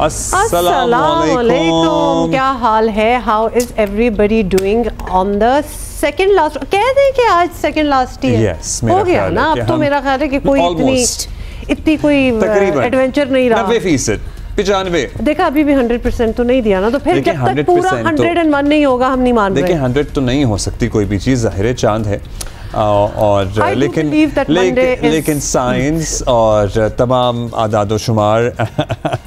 अस्सलामुअलैकुम, क्या हाल है? How is everybody doing on the second last? कह दें कि आज सेकंड लास्ट ही है। हो गया ना अब तो। मेरा ख्याल है कि कोई इतनी कोई एडवेंचर नहीं रहा। 90%, 95। देखा अभी भी 100% तो नहीं दिया ना, तो फिर जब तक पूरा 101 नहीं होगा हम नहीं मान रहे। देखिए 100 तो नहीं हो सकती कोई भी चीज़, ज़ाहिर है चांद है और लेकिन साइंस और तमाम आदाद शुमार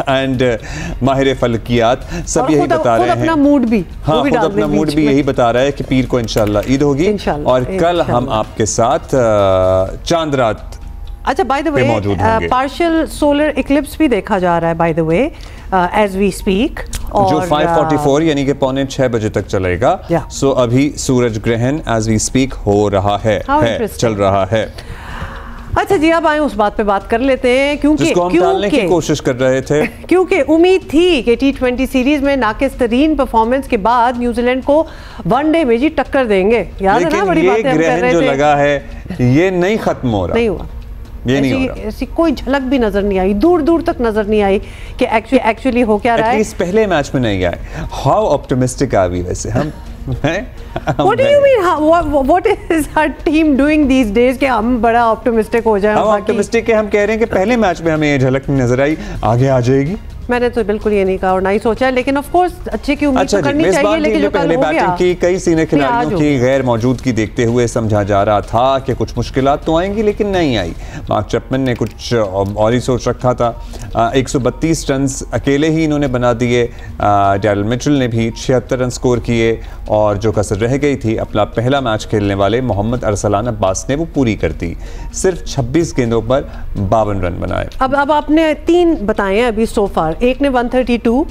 एंड माहिर फलकियात सब यही बता रहे हैं। अपना मूड भी, हाँ, खुद अपना मूड भी यही बता रहा है कि पीर को इंशाल्लाह ईद होगी और कल हम आपके साथ चांद रात अच्छा by the way partial solar eclipse भी देखा जा रहा है by the way as we speak, जो 5:44 यानी कि 5:45 बजे तक चलेगा। सो अभी सूरज ग्रहण एज वी स्पीक हो रहा है चल रहा है। अच्छा जी, अब आए उस बात पे बात कर लेते हैं क्योंकि हम टालने की कोशिश कर रहे थे क्योंकि उम्मीद थी कि T20 सीरीज में नाकिस तरीन परफॉर्मेंस के बाद न्यूजीलैंड को वनडे में जी टक्कर देंगे। याद है ना, बड़ी बातें हम कर रहे थे। जो लगा है ये नहीं खत्म हो रहा, नहीं हुआ, ये नहीं हो रहा। ऐसी कोई झलक भी नजर नहीं आई, दूर दूर तक नजर नहीं आई कि एक्चुअली हो क्या रहा है। इस पहले मैच में नहीं आए। हाउ ऑप्टिमिस्टिक आर वी वैसे हम What do you mean? What is our team doing these days कि हम बड़ा ऑप्टिमिस्टिक हो जाए? हम ऑप्टिमिस्टिक है, हम कह रहे हैं कि पहले मैच में हमें ये झलक नहीं नजर आई, आगे आ जाएगी। मैंने तो बिल्कुल ये नहीं कहा और ना ही सोचा, लेकिन ऑफ कोर्स अच्छे की उम्मीद तो करनी चाहिए। लेकिन जो कल हो गया की कई सीनियर खिलाड़ियों की गैर मौजूदगी देखते हुए समझा जा रहा था कि कुछ मुश्किलात तो आएंगी, लेकिन नहीं आई। मार्क चैपमैन ने कुछ और ही सोच रखा था। 132 रन अकेले ही इन्होंने बना दिए। डैरिल मिचेल ने भी 76 रन स्कोर किए और जो कसर रह गई थी अपना पहला मैच खेलने वाले मोहम्मद अरसलान अब्बास ने वो पूरी कर दी। सिर्फ 26 गेंदों पर 52 रन बनाए। अब आपने 3 बताए हैं अभी सो फार। एक ने 132,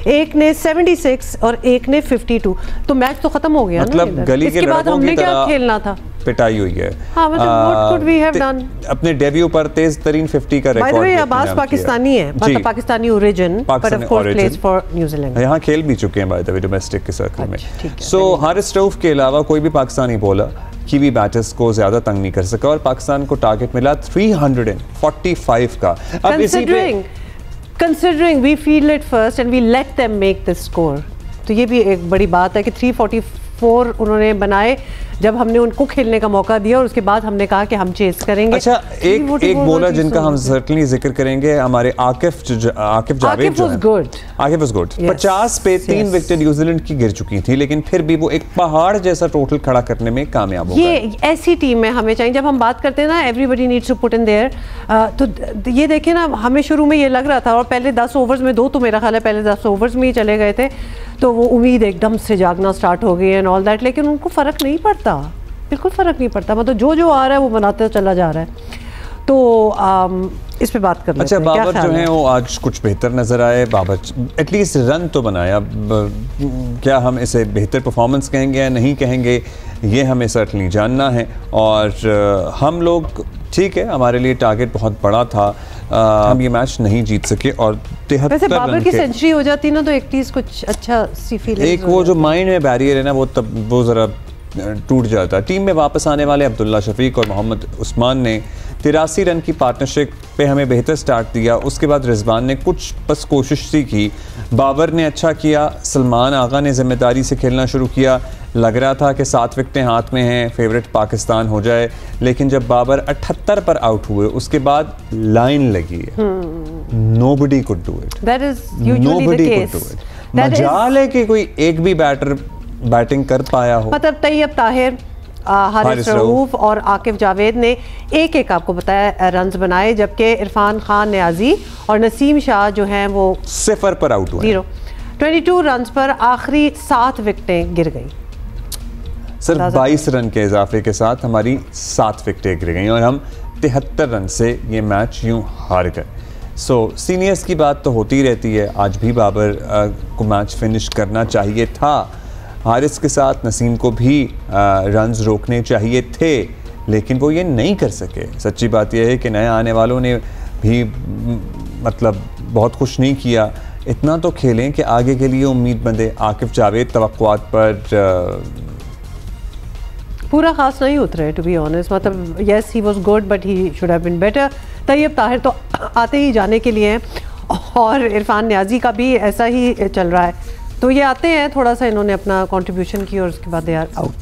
एक ने 76 और एक ने 52। तो मैच तो खत्म हो गया। मतलब गली के बाद हमने क्या खेलना था, पिटाई हुई है। हाँ, मतलब what could we have done? अपने डेब्यू पर तेज तरीन 50 का record. By the way Abbas Pakistani है, मतलब पाकिस्तानी ओरिजिन, पर of course plays for New Zealand. यहाँ खेल भी चुके हैं बाय द वे डोमेस्टिक के सर्कल में। सो हारिस रऊफ के अलावा कोई भी पाकिस्तानी बॉलर कीवी बैटर्स को ज्यादा तंग नहीं कर सका और पाकिस्तान को टारगेट मिला 345 का। अब इसी पे Considering we field it first and we let them make the score, तो ये भी एक बड़ी बात है कि 344 उन्होंने बनाए जब हमने उनको खेलने का मौका दिया और उसके बाद हमने कहा कि हम चेस करेंगे। अच्छा, एक बॉलर जिनका हम सर्टनली जिक्र करेंगे, हमारे आकिफ जावेद। Akif was good. 50 पे 3 विकेट न्यूजीलैंड की गिर चुकी थी, लेकिन फिर भी वो एक पहाड़ जैसा टोटल खड़ा करने में कामयाब हो गए। ये ऐसी टीम में हमें चाहिए। जब हम बात करते हैं ना everybody needs to put in there, तो ये देखिए ना, हमें शुरू में ये लग रहा था और पहले 10 ओवर्स में 2 तो मेरा ख्याल है पहले 10 ओवर्स में ही चले गए थे, तो वो उम्मीद एकदम से जागना स्टार्ट हो गई एंड ऑल दैट, लेकिन उनको फ़र्क नहीं पड़ता, बिल्कुल फ़र्क नहीं पड़ता। मतलब जो आ रहा है वो बनाते चला जा रहा है। तो इस पे बात कर लेते हैं। अच्छा, बाबर जो है वो आज कुछ बेहतर नज़र आए। बाबर एटलीस्ट रन तो बनाया। क्या हम इसे बेहतर परफॉर्मेंस कहेंगे या नहीं कहेंगे, ये हमें सर्टनली जानना है। और हम लोग ठीक है, हमारे लिए टारगेट बहुत बड़ा था, हम ये मैच नहीं जीत सके। और 73 बाबर की सेंचुरी हो जाती ना तो एटलीस्ट कुछ अच्छा सी फीलिंग। एक वो जो माइंड में बैरियर है ना, वो ज़रा टूट जाता। टीम में वापस आने वाले अब्दुल्ला शफीक और मोहम्मद उस्मान ने 83 रन की पार्टनरशिप पे हमें बेहतर स्टार्ट दिया। उसके बाद रिजवान ने कुछ बस कोशिश सी की, बाबर ने अच्छा किया, सलमान आगा ने जिम्मेदारी से खेलना शुरू किया। लग रहा था कि 7 विकेटें हाथ में हैं, फेवरेट पाकिस्तान हो जाए, लेकिन जब बाबर 78 पर आउट हुए उसके बाद लाइन लगी है। Nobody could do it, nobody could do it. मजाल है कि कोई एक भी बैटर बैटिंग कर पाया हो। मतलब तैयब ताहिर, हारिस रऊफ और आकिफ जावेद ने एक आपको बताया रन्स बनाए, जबकि इरफान खान न्याजी और नसीम शाह जो हैं वो 0 पर आउट हुए। 22 रन्स पर आखिरी 7 विकेटें गिर गई। सिर्फ 22 रन के इजाफे के साथ हमारी 7 विकेटें गिर गई और हम 73 रन से ये मैच यूं हार गए। सीनियर्स की बात तो होती रहती है। आज भी बाबर को मैच फिनिश करना चाहिए था। हारिस के साथ नसीम को भी रन्स रोकने चाहिए थे, लेकिन वो ये नहीं कर सके। सच्ची बात यह है कि नए आने वालों ने भी मतलब बहुत खुश नहीं किया। इतना तो खेलें कि आगे के लिए उम्मीद बंदे। आकिफ जावेद तवक्कुआत पर पूरा खास नहीं उतरे टू बी ऑनेस्ट। मतलब yes he was good but he should have been better. Tayyab Tahir तो आते ही जाने के लिए हैं और इरफान नियाजी का भी ऐसा ही चल रहा है। तो ये आते हैं, थोड़ा सा इन्होंने अपना कंट्रीब्यूशन किया और उसके बाद यार आउट,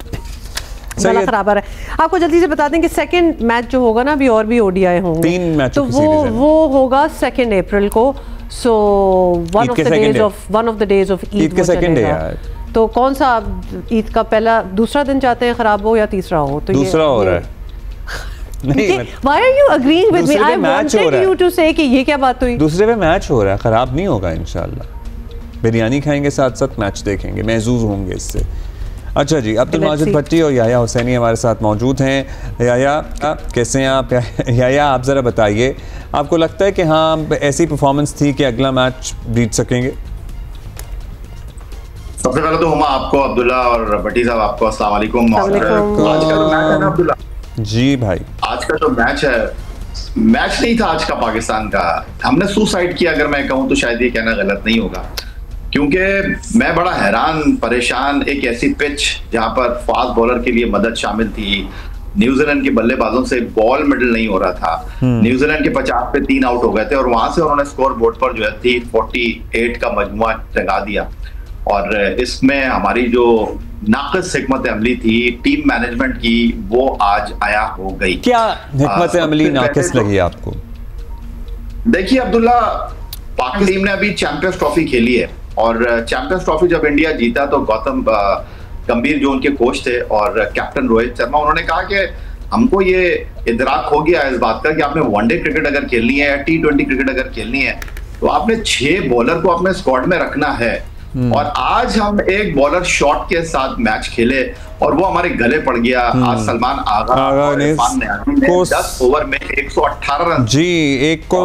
बड़ा खराब है। आपको जल्दी से बता दें कि सेकंड मैच जो होगा ना, अभी और भी ओडीआई होंगे, 3 मैच तो वो होगा 2 अप्रैल को। So one of the days of Eid के सेकंड डे। तो कौन सा ईद का पहला दूसरा दिन चाहते हैं खराब हो या तीसरा हो? तो दूसरा हो रहा है। नहीं, Why are you agreeing with me? I wanted you to say कि ये क्या बात हुई? दूसरे पे मैच हो रहा है, खराब नहीं होगा इंशाल्लाह। बिरयानी खाएंगे, साथ साथ मैच देखेंगे, महजूज होंगे इससे। अच्छा जी, अब्दुल माजिद भट्टी और याया हुसैनी हमारे साथ मौजूद हैं। याया कैसे हैं आप? याया आप ज़रा बताइए, आपको लगता है कि हाँ ऐसी परफॉर्मेंस थी कि अगला मैच जीत सकेंगे? सबसे पहले तो हुमा आपको, अब्दुल्ला और भट्टी साहब आपको अस्सलाम वालेकुम। आज का जो मैच है ना अब्दुल्ला जी भाई, आज का जो मैच है, मैच नहीं था आज का पाकिस्तान का, हमने सुसाइड किया अगर मैं कहूं तो शायद ये कहना गलत नहीं होगा। क्योंकि मैं बड़ा हैरान परेशान, एक ऐसी पिच जहां पर फास्ट बॉलर के लिए मदद शामिल थी, न्यूजीलैंड के बल्लेबाजों से बॉल मिडल नहीं हो रहा था, न्यूजीलैंड के 50 पे 3 आउट हो गए थे और वहां से उन्होंने स्कोर बोर्ड पर जो है 348 का मजमुआ जगा दिया। और इसमें हमारी जो नाक़िस हिकमत अमली थी टीम मैनेजमेंट की, वो आज आया हो गई। क्या हिकमत अमली नाक़िस लगी आपको? देखिए अब्दुल्ला, पाकिस्तान टीम ने अभी चैंपियंस ट्रॉफी खेली है और चैंपियंस ट्रॉफी जब इंडिया जीता तो गौतम गंभीर जो उनके कोच थे और कैप्टन रोहित शर्मा, उन्होंने कहा कि हमको ये इदराक हो गया इस बात का कि आपने वनडे क्रिकेट अगर खेलनी है या T20 क्रिकेट अगर खेलनी है तो आपने 6 बॉलर को अपने स्क्वाड में रखना है। और आज हम एक बॉलर शॉट के साथ मैच खेले और वो हमारे गले पड़ गया। आज सलमान आगा और इरफान नियाजी ने 10 ओवर में 118 रन जी, एक को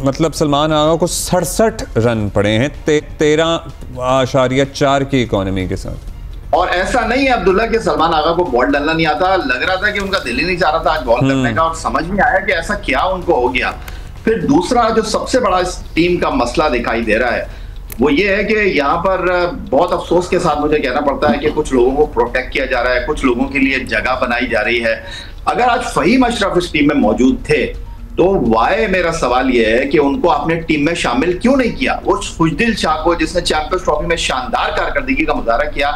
मतलब सलमान आगा को 67 रन पड़े हैं 13.4 की इकोनॉमी के साथ। और ऐसा नहीं है अब्दुल्ला कि सलमान आगा को बॉल डालना नहीं आता, लग रहा था कि उनका दिल ही नहीं चाह रहा था आज बॉल करने का, और समझ में आया कि ऐसा क्या उनको हो गया। फिर दूसरा जो सबसे बड़ा इस टीम का मसला दिखाई दे रहा है वो ये है कि यहाँ पर बहुत अफसोस के साथ मुझे कहना पड़ता है कि कुछ लोगों को प्रोटेक्ट किया जा रहा है, कुछ लोगों के लिए जगह बनाई जा रही है। अगर आज फहीम अशरफ इस टीम में मौजूद थे तो वाई, मेरा सवाल यह है कि उनको आपने टीम में शामिल क्यों नहीं किया? वो खुशदिल शाह को जिसने चैंपियंस ट्रॉफी में शानदार कारकर्दगी का मुजाहरा किया,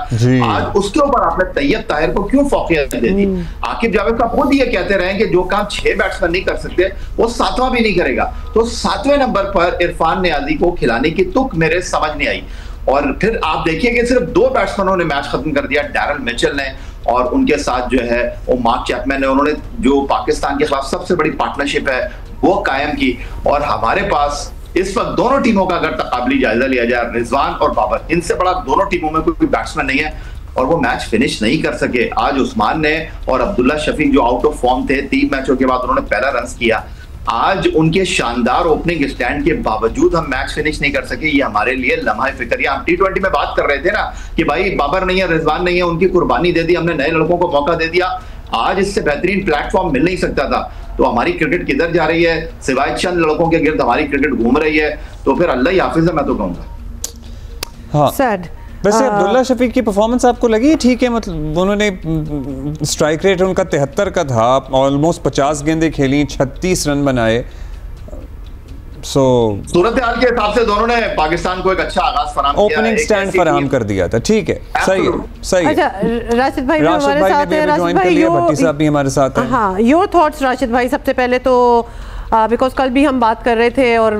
आज उसके ऊपर आपने तैयब ताहिर को क्यों फौकियत दे दी? आकिब जावेद का खुद ये कहते रहे कि जो काम 6 बैट्समैन नहीं कर सकते वो 7वां भी नहीं करेगा। तो 7वें नंबर पर इरफान नियाजी को खिलाने की तुक मेरे समझ नहीं आई। और फिर आप देखिए कि सिर्फ 2 बैट्समैनों ने मैच खत्म कर दिया, डैरल मिचेल ने और उनके साथ जो है वो मार्क चैपमैन ने। उन्होंने जो पाकिस्तान के खिलाफ सबसे बड़ी पार्टनरशिप है वो कायम की। और हमारे पास इस वक्त दोनों टीमों का अगर तकाबली जायजा लिया जाए, रिजवान और बाबर, इनसे बड़ा दोनों टीमों में कोई बैट्समैन नहीं है और वो मैच फिनिश नहीं कर सके। आज उस्मान ने और अब्दुल्ला शफीक जो आउट ऑफ फॉर्म थे, 3 मैचों के बाद उन्होंने पहला रन किया, आज उनके शानदार ओपनिंग स्टैंड के बावजूद हम मैच फिनिश नहीं कर सके। ये हमारे लिए लम्हा फिक्र। हम T20 में बात कर रहे थे ना कि भाई बाबर नहीं है, रिजवान नहीं है, उनकी कुर्बानी दे दी हमने, नए लड़कों को मौका दे दिया। आज इससे बेहतरीन प्लेटफॉर्म मिल नहीं सकता था। तो हमारी क्रिकेट किधर जा रही है? सिवाय चंद लड़कों के गिर्द हमारी क्रिकेट घूम रही है। तो फिर अल्लाह ही हाफिज है, मैं तो कहूंगा। हाँ, वैसे अब्दुल्ला शफीक की परफॉर्मेंस आपको लगी ठीक है? मतलब उन्होंने स्ट्राइक रेट उनका 73 का था, ऑलमोस्ट 50 गेंदें खेली, 36 रन बनाए। सूरत हाल के हिसाब से दोनों ने पाकिस्तान को एक अच्छा आगाज फराहम किया, ओपनिंग स्टैंड फराहम कर दिया था। ठीक है, सही है, सही है। अच्छा, राशिद भाई हमारे साथ हैं, राशिद भाई भट्टी साहब भी हमारे साथ हैं। हाँ, योर थॉट्स राशिद भाई। सबसे पहले तो बिकॉज कल भी हम बात कर रहे थे और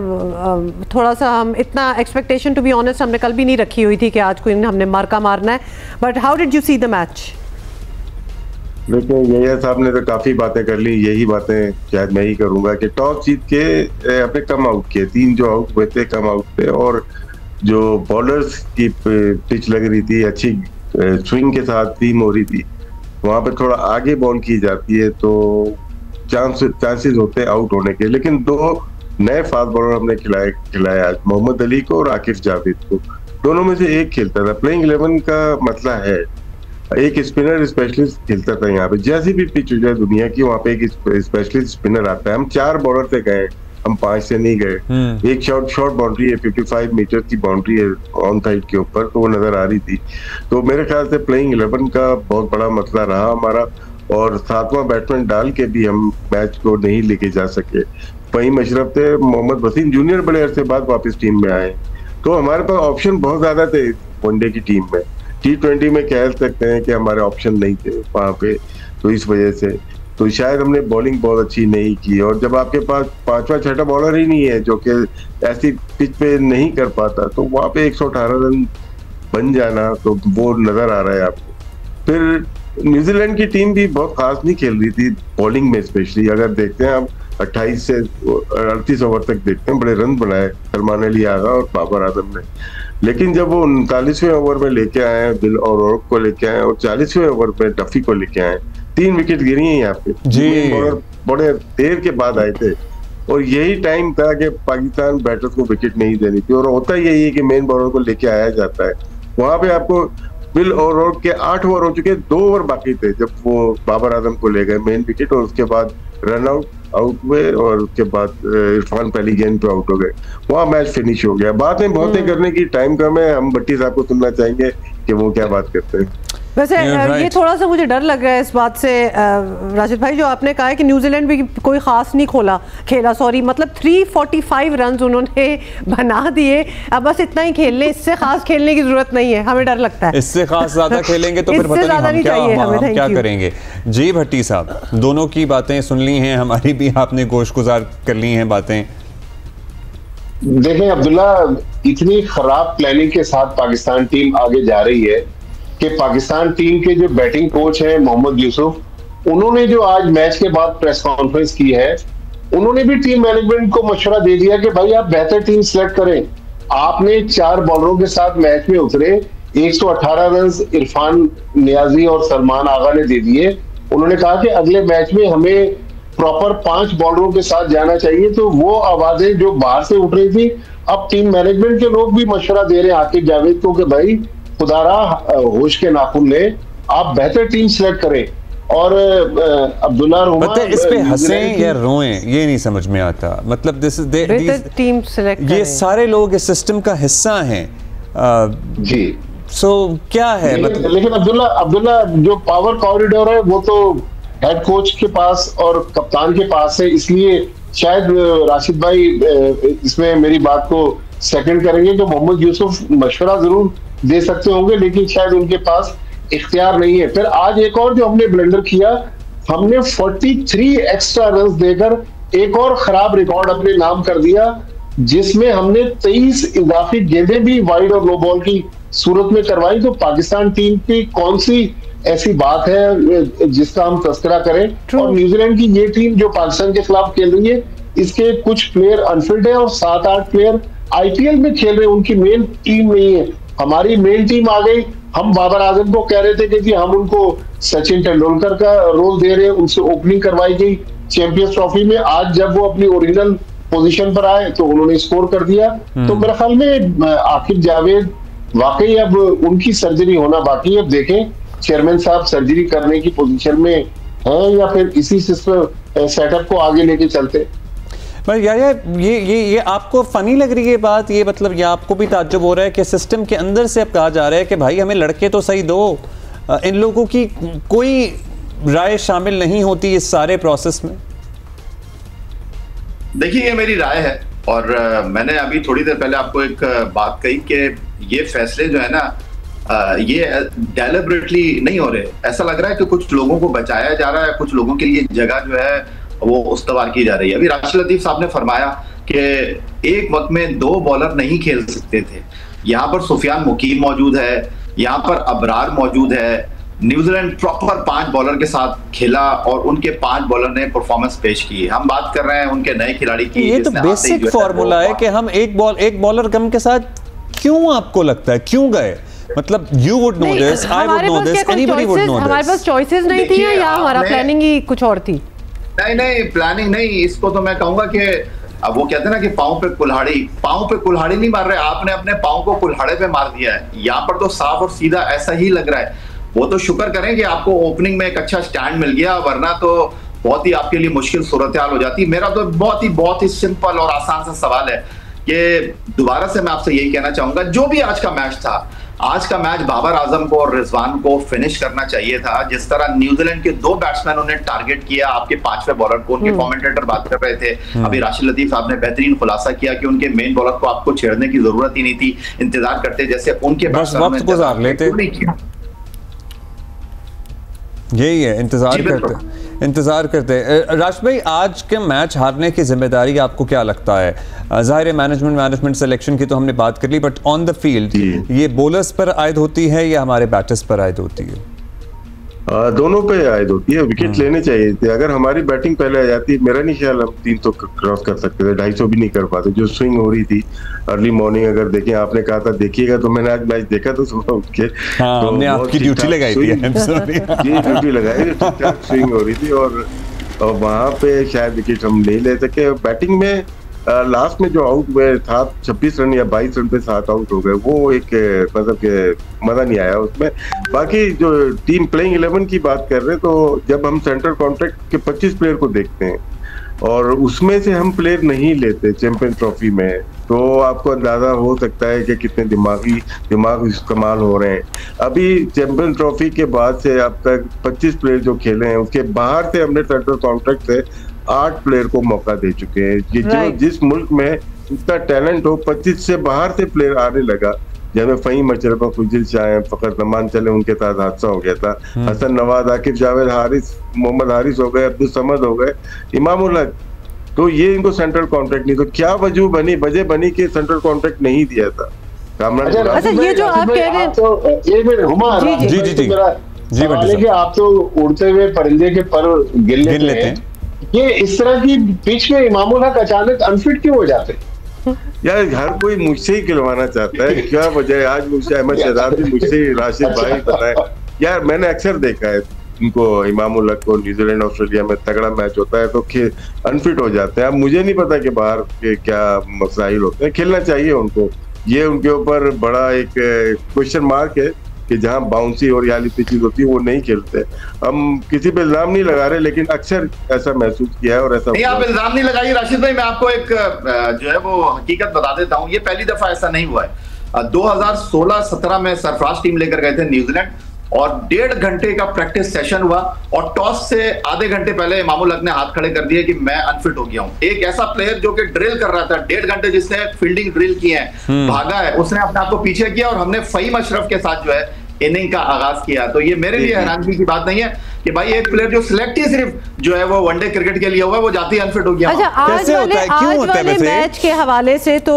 थोड़ा सा हम इतना एक्सपेक्टेशन टू बी ऑनेस्ट हमने कल भी नहीं रखी हुई थी कि आज को हमने मार्का मारना है, but how did you see the match? देखिए, यही साहब ने तो काफी बातें कर ली, यही बातें शायद मैं ही करूंगा कि टॉस जीत के अपने कम आउट किए, 3 जो आउट हुए थे कम आउट थे, और जो बॉलर्स की पिच लग रही थी, अच्छी स्विंग के साथ टीम हो रही थी, वहां पे थोड़ा आगे बॉल की जाती है तो चांसेस होते हैं आउट होने के। लेकिन 2 नए फास्ट बॉलर हमने खिलाया आज, मोहम्मद अली को और आकिब जावेद को। दोनों में से एक खेलता था। प्लेइंग 11 का मसला है, एक स्पिनर स्पेशलिस्ट खेलता था। यहाँ पे जैसी भी पिच हो जाए दुनिया की, वहाँ पे एक स्पेशलिस्ट स्पिनर आता है। हम 4 बॉलर से गए, हम 5 से नहीं गए। एक शॉर्ट बाउंड्री है, 55 मीटर की बाउंड्री है ऑन साइड के ऊपर, तो वो नजर आ रही थी। तो मेरे ख्याल से प्लेइंग 11 का बहुत बड़ा मसला रहा हमारा, और 7वां बैट्समैन डाल के भी हम मैच को नहीं लेके जा सके। फहीम अशरफ थे, मोहम्मद वसीम जूनियर बड़े अरसे बाद वापस टीम में आए। तो हमारे पास ऑप्शन बहुत ज्यादा थे वनडे की टीम में। T20 में कह सकते हैं कि हमारे ऑप्शन नहीं थे वहां पे, तो इस वजह से तो शायद हमने बॉलिंग बहुत अच्छी नहीं की। और जब आपके पास पांचवा छठा बॉलर ही नहीं है जो कि ऐसी पिच पे नहीं कर पाता, तो वहां पे 118 रन बन जाना तो वो नजर आ रहा है आपको। फिर न्यूजीलैंड की टीम भी बहुत खास नहीं खेल रही थी बॉलिंग में, स्पेशली अगर देखते हैं आप 28 से 38 ओवर तक देखते हैं, बड़े रन बनाए सलमान अली आगा और बाबर आजम ने। लेकिन जब वो 39वें ओवर में लेके आए बिल और को लेके आए और 40वें ओवर में डफी को लेके आए, 3 विकेट गिरी हैं यहाँ पे जी। बड़े देर के बाद आए थे और यही टाइम था कि पाकिस्तान बैटर्स को विकेट नहीं देनी थी। और होता यही है कि मेन बॉलर को लेके आया जाता है। वहां पे आपको बिल और के 8 ओवर हो चुके, 2 ओवर बाकी थे जब वो बाबर आजम को ले गए मेन विकेट, और उसके बाद रन आउट हुए और उसके बाद इरफान पहली गेंद पे आउट हो गए। वहाँ मैच फिनिश हो गया। बात में बातें करने की टाइम कम है, हम भट्टी साहब को सुनना चाहेंगे कि वो क्या बात करते हैं। वैसे ये थोड़ा सा मुझे डर लग रहा है इस बात से राशिद भाई, जो आपने कहा है कि न्यूजीलैंड भी कोई खास नहीं खेला मतलब 345 रन उन्होंने बना दिए। अब बस इतना ही खेल लें, इससे खास खेलने की जरूरत नहीं है, हमें डर लगता है इससे खास ज्यादा खेलेंगे तो फिर पता नहीं हम क्या करेंगे। जी भट्टी साहब, दोनों की बातें सुन ली हैं, हमारी भी आपने गोशगुजार कर ली हैं बातें। देखें अब्दुल्ला, इतनी खराब प्लानिंग के साथ पाकिस्तान टीम आगे जा रही है कि पाकिस्तान टीम के जो बैटिंग कोच हैं मोहम्मद यूसुफ, उन्होंने जो आज मैच के बाद प्रेस कॉन्फ्रेंस की है, उन्होंने भी टीम मैनेजमेंट को मशवरा दे दिया कि भाई आप बेहतर टीम सिलेक्ट करें। आपने 4 बॉलरों के साथ मैच में उतरे, 118 रन इरफान नियाजी और सलमान आगा ने दे दिए। उन्होंने कहा कि अगले मैच में हमें प्रॉपर 5 बॉलरों के साथ जाना चाहिए। तो वो आवाजें जो बाहर से उठ रही थी, अब टीम मैनेजमेंट के लोग भी मशवरा दे रहे हैं आकिब जावेद को कि भाई खुदारा होश के नाखून ले, आप बेहतर टीम सिलेक्ट करें। और अब्दुल्ला रोमा इस पे हंसें या रोएं ये नहीं समझ में आता। मतलब दिस इज टीम सिलेक्ट, ये सारे लोग इस सिस्टम का हिस्सा हैं जी। सो क्या है लेकिन अब्दुल्ला जो पावर कॉरिडोर है वो तो हेड कोच के पास और कप्तान के पास है, इसलिए शायद राशिद भाई इसमें मेरी बात को सेकंड करेंगे कि मोहम्मद यूसुफ मशवरा जरूर दे सकते होंगे, लेकिन शायद उनके पास इख्तियार नहीं है। फिर आज एक और जो हमने ब्लंडर किया, हमने 43 एक्स्ट्रा रन देकर एक और खराब रिकॉर्ड अपने नाम कर दिया, जिसमें हमने 23 इजाफी गेंदें भी वाइड और लो बॉल की सूरत में करवाई। तो पाकिस्तान टीम की कौन सी ऐसी बात है जिसका हम तस्करा करें। और न्यूजीलैंड की ये टीम जो पाकिस्तान के खिलाफ खेल रही है, इसके कुछ प्लेयर अनफिट है और 7-8 प्लेयर IPL में खेल रहे हैं, उनकी मेन टीम नहीं है। हमारी मेन टीम आ गई। हम बाबर आजम को कह रहे थे कि जी हम उनको सचिन तेंदुलकर का रोल दे रहे हैं, उनसे ओपनिंग करवाई गई चैंपियंस ट्रॉफी में। आज जब वो अपनी ओरिजिनल पोजीशन पर आए तो उन्होंने स्कोर कर दिया। तो मेरे ख्याल में आकिब जावेद वाकई अब उनकी सर्जरी होना बाकी है। अब देखें चेयरमैन साहब सर्जरी करने की पोजीशन में हैं या फिर इसी सिस्टम सेटअप को आगे लेके चलते। पर यार ये आपको फनी लग रही है बात, ये मतलब ये आपको भी ताज्जुब हो रहा है कि सिस्टम के अंदर से अब कहा जा रहा है कि भाई हमें लड़के तो सही दो, इन लोगों की कोई राय शामिल नहीं होती इस सारे प्रोसेस में। देखिए ये मेरी राय है और मैंने अभी थोड़ी देर पहले आपको एक बात कही कि ये फैसले जो है ना ये डेलिबरेटली नहीं हो रहे। ऐसा लग रहा है कि कुछ लोगों को बचाया जा रहा है, कुछ लोगों के लिए जगह जो है वो उस्तवार की जा रही है। अभी राशिद लतीफ साहब ने फरमाया कि एक वक्त में 2 बॉलर नहीं खेल सकते थे। यहाँ पर सुफियान मुकीम मौजूद है, यहाँ पर अबरार मौजूद है। न्यूजीलैंड प्रॉपर 5 बॉलर के साथ खेला और उनके 5 बॉलर ने परफॉर्मेंस पेश की। हम बात कर रहे हैं उनके नए खिलाड़ी की। ये तो बेसिक फॉर्मूला है कि हम एक बॉलर कम के साथ क्यों, आपको लगता है क्यों गए? मतलब you would know this, I would know this, anybody would know this। हमारे पास चॉइसेस नहीं थी या हमारा प्लानिंग ही कुछ और थी? नहीं प्लानिंग नहीं, इसको तो मैं कहूंगा कि अब वो कहते हैं ना कि पांव पे कुल्हाड़ी नहीं मार रहे, आपने अपने पांव को कुल्हाड़े पे मार दिया है। यहाँ पर तो साफ और सीधा ऐसा ही लग रहा है। वो तो शुक्र करें कि आपको ओपनिंग में एक अच्छा स्टैंड मिल गया, वरना तो बहुत ही आपके लिए मुश्किल सूरत हाल हो जाती। मेरा तो बहुत ही सिंपल और आसान सा सवाल है कि दोबारा से मैं आपसे यही कहना चाहूंगा, जो भी आज का मैच था आज का मैच बाबर आजम को और रिजवान को फिनिश करना चाहिए था। जिस तरह न्यूजीलैंड के 2 बैट्समैन उन्हें टारगेट किया आपके 5वें बॉलर को, उनके कमेंटेटर बात कर रहे थे अभी, राशिद लतीफ साहब ने बेहतरीन खुलासा किया कि उनके मेन बॉलर को आपको छेड़ने की जरूरत ही नहीं थी, इंतजार करते जैसे उनके बैट्समैन यही है, इंतजार करते। राशिद भाई, आज के मैच हारने की जिम्मेदारी आपको क्या लगता है? ज़ाहिर है मैनेजमेंट सिलेक्शन की तो हमने बात कर ली, बट ऑन द फील्ड ये बॉलर्स पर आयद होती है या हमारे बैटर्स पर आयद होती है? दोनों पे आयद होती है। विकेट लेने चाहिए थे। अगर हमारी बैटिंग पहले आ जाती, मेरा नहीं ख्याल हम 300 क्रॉस कर सकते थे, 250 भी नहीं कर पाते। जो स्विंग हो रही थी अर्ली मॉर्निंग, अगर देखें, आपने कहा था देखिएगा, तो मैंने आज मैच देखा तो सुबह उठ के हमने आपकी ड्यूटी लगाई थी, ड्यूटी लगाई, ठीक ठाक स्विंग हो रही थी और वहां पे शायद विकेट हम नहीं ले सके। बैटिंग में लास्ट में जो आउट हुए था 26 रन या 22 रन पे 7 आउट हो गए, वो एक मतलब के मजा नहीं आया उसमें। बाकी जो टीम प्लेइंग 11 की बात कर रहे हैं, तो जब हम सेंट्रल कॉन्ट्रैक्ट के 25 प्लेयर को देखते हैं और उसमें से हम प्लेयर नहीं लेते चैंपियन ट्रॉफी में, तो आपको अंदाजा हो सकता है कि कितने दिमाग इस्तेमाल हो रहे हैं। अभी चैंपियन ट्रॉफी के बाद से अब तक 25 प्लेयर जो खेले हैं, उसके बाहर से हमने सेंट्रल कॉन्ट्रैक्ट से 8 प्लेयर को मौका दे चुके हैं। जो जिस मुल्क में इतना टैलेंट हो, 25 से बाहर से प्लेयर आने लगा। जब फ़हीम अशरफ, फुजिल शाह, फ़खर जमान चले, उनके साथ हादसा हो गया था। हसन नवाज, आकिब जावेद, हारिस, मोहम्मद हारिस हो गए, अब्दुल समद हो गए, इमामुल हक, तो ये इनको सेंट्रल कॉन्ट्रैक्ट नहीं। तो क्या वजह बनी कि सेंट्रल कॉन्ट्रैक्ट नहीं दिया था? अच्छा, ये जो आप कह रहे हैं, तो एक मिनट हुमा, जी, आप तो उड़ते हुए परिंदे के पर गिन लेते हैं। ये इस तरह की पिच में इमामुल हक अचानक अनफिट क्यों हो जाते? यार, हर कोई मुझसे ही खिलवाना चाहता है, क्या वजह है? आज मुझसे अहमद शहजाद भी मुझसे ही राशिद भाई बताए। यार, मैंने अक्सर देखा है उनको, इमामुल हक को न्यूजीलैंड ऑस्ट्रेलिया में तगड़ा मैच होता है तो अनफिट हो जाते हैं। अब मुझे नहीं पता कि बाहर के क्या मसाइल होते हैं। खेलना चाहिए उनको, ये उनके ऊपर बड़ा एक क्वेश्चन मार्क है कि जहां बाउंसी और याली पिचेस होती है वो नहीं खेलते। हम किसी पे इल्जाम नहीं लगा रहे, लेकिन अक्सर ऐसा महसूस किया है। और ऐसा नहीं, आप इल्जाम नहीं लगाइए राशिद भाई, मैं आपको एक जो है वो हकीकत बता देता हूं। ये पहली दफा ऐसा नहीं हुआ है। 2016-17 में सरफराज टीम लेकर गए थे न्यूजीलैंड और 1.5 घंटे का प्रैक्टिस सेशन हुआ और टॉस से आधे घंटे पहले इमामुल हक ने हाथ खड़े कर दिए कि मैं अनफिट हो गया हूं। एक ऐसा प्लेयर जो कि ड्रिल कर रहा था 1.5 घंटे, जिसने फील्डिंग ड्रिल की है, भागा है, उसने अपने आप को पीछे किया और हमने फ़हीम अशरफ के साथ जो है इनिंग का आगाज किया। तो ये मेरे लिए हैरानगी की बात नहीं है कि भाई एक प्लेयर जो सिलेक्ट ही सिर्फ जो है वो वनडे क्रिकेट के लिए हुआ है, वो जाती अनफिट हो गया। अच्छा, आज वाले मैच के हवाले से तो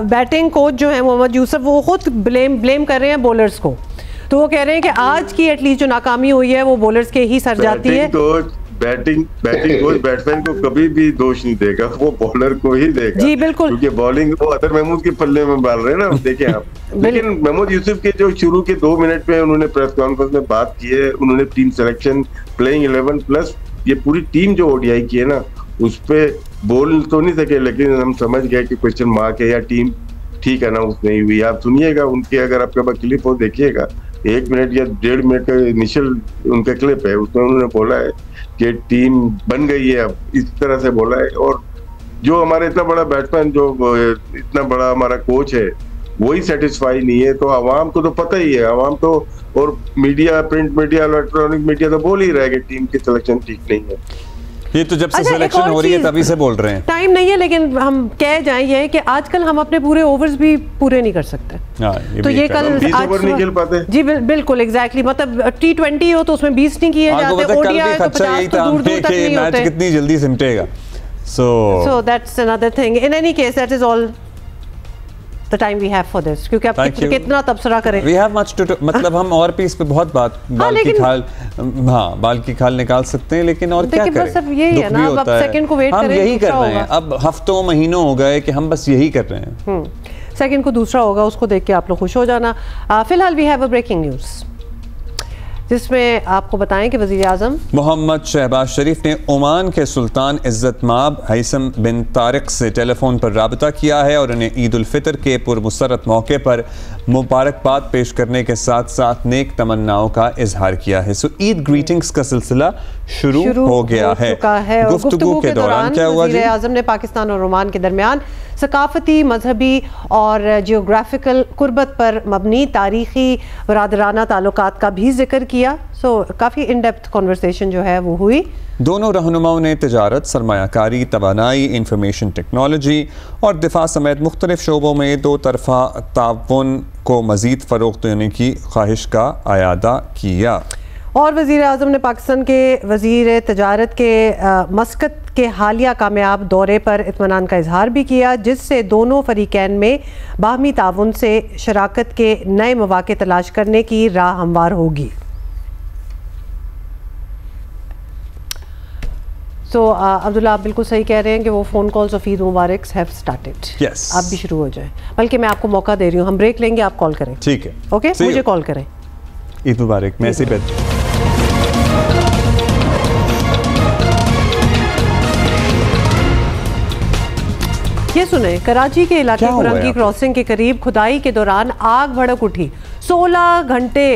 बैटिंग कोच जो है मोहम्मद यूसुफ, वो खुद ब्लेम कर रहे हैं बॉलर्स को। तो वो कह रहे हैं कि आज की एटलीस्ट जो नाकामी हुई है वो बॉलर्स के ही सर जाती है। बैटिंग कोच बैट्समैन को कभी भी दोष नहीं देगा, वो बॉलर को ही देगा। जी बिल्कुल, क्योंकि बॉलिंग वो अतर महमूद के पल्ले में डाल रहे हैं ना, देखें आप। लेकिन मोहम्मद यूसुफ के जो शुरू के 2 मिनट में उन्होंने प्रेस कॉन्फ्रेंस में बात की है, उन्होंने टीम सिलेक्शन, प्लेइंग 11 प्लस ये पूरी टीम जो ओडीआई की है ना, उस पे बोल तो नहीं सके, लेकिन हम समझ गए कि क्वेश्चन मार्क है या टीम ठीक अनाउंस नहीं हुई। आप सुनिएगा उनके, अगर आपके पास क्लिप हो देखिएगा, 1 मिनट या 1.5 मिनट का इनिशियल उनका क्लिप है, उसमें उन्होंने बोला है कि टीम बन गई है, अब इस तरह से बोला है। और जो हमारा इतना बड़ा बैट्समैन, जो इतना बड़ा हमारा कोच है, वही सेटिस्फाई नहीं है, तो आवाम को तो पता ही है। आवाम तो और media, print media, electronic media तो बोल ही रहा है कि टीम की सिलेक्शन ठीक नहीं है। ये तो जब से सिलेक्शन हो रही है तभी से बोल रहे हैं। टाइम नहीं है, लेकिन हम कह जाएं ये कि आजकल हम अपने पूरे ओवर्स भी पूरे नहीं कर सकते। तो ये कल 20 ओवर नहीं खेल पाते। जी बिल्कुल, एग्जैक्टली। मतलब T20 हो तो उसमें 20 नहीं किए जाते, ओडीआई तो 50 तो दूर तक नहीं होते। कितनी जल्दी सिमटेगा। So that's another thing. In any case, that is all the time we have for this, क्योंकि आप कितना तबसरा करें। We have much to मतलब हम और भी इस पे बहुत बाल की खाल निकाल सकते हैं, लेकिन और क्या करें? बस अब यही है ना, अब सेकंड को वेट करें, हम यही कर रहे हैं। अब हफ्तों महीनों हो गए कि हम बस यही कर रहे हैं। सेकंड को दूसरा होगा, उसको देख के आप लोग खुश हो जाना। फिलहाल we have a breaking news. जिसमें आपको बताएं कि वज़ीर आज़म मोहम्मद शहबाज शरीफ ने ओमान के सुल्तान इज़्ज़त माब हैसम बिन तारिक से टेलीफोन पर राबता किया है और उन्हें ईद उल फितर के पुरमसरत मौके पर मुबारकबाद पेश करने के साथ साथ नेक तमन्नाओं का इजहार किया है। सो ईद ग्रीटिंग्स का सिलसिला शुरू हो गया है। गुफ्तगू के दौरान क्या हुआ? वज़ीर आज़म ने पाकिस्तान और ओमान के दरमियान सकाफती, मजहबी और जियोग्राफिकल कुर्बत पर मबनी तारीखी बरादराना ताल्लुकात का भी जिक्र किया। सो काफ़ी इन डेप्थ कॉन्वर्सेशन जो है वो हुई। दोनों रहनुमाओं ने तिजारत, सरमायाकारी, तवानाई, इंफॉर्मेशन टेक्नोलॉजी और दिफा समेत मुख्तलिफ शोबों में दो तरफा ताउन को मज़ीद फ़रोग़ देने की ख्वाहिश का आयादा किया। और वज़ीर आज़म ने पाकिस्तान के वज़ीर तजारत के मस्कत के हालिया कामयाब दौरे पर इत्मीनान का इजहार भी किया, जिससे दोनों फरीकैन में बाहमी ताउन से शराकत के नए मौक़े तलाश करने की राह हमवार होगी। सो अब्दुल्ला, आप बिल्कुल सही कह रहे हैं कि वो phone calls of Eid Mubarak have started. Yes, आप भी शुरू हो जाए। बल्कि मैं आपको मौका दे रही हूँ, हम ब्रेक लेंगे, आप कॉल करें। ठीक है, ओके, मुझे कॉल करें। ईद मुबारक। मैं ऐसे ये सुने, कराची के इलाके कुरंगी क्रॉसिंग के करीब खुदाई के दौरान आग भड़क उठी। 16 घंटे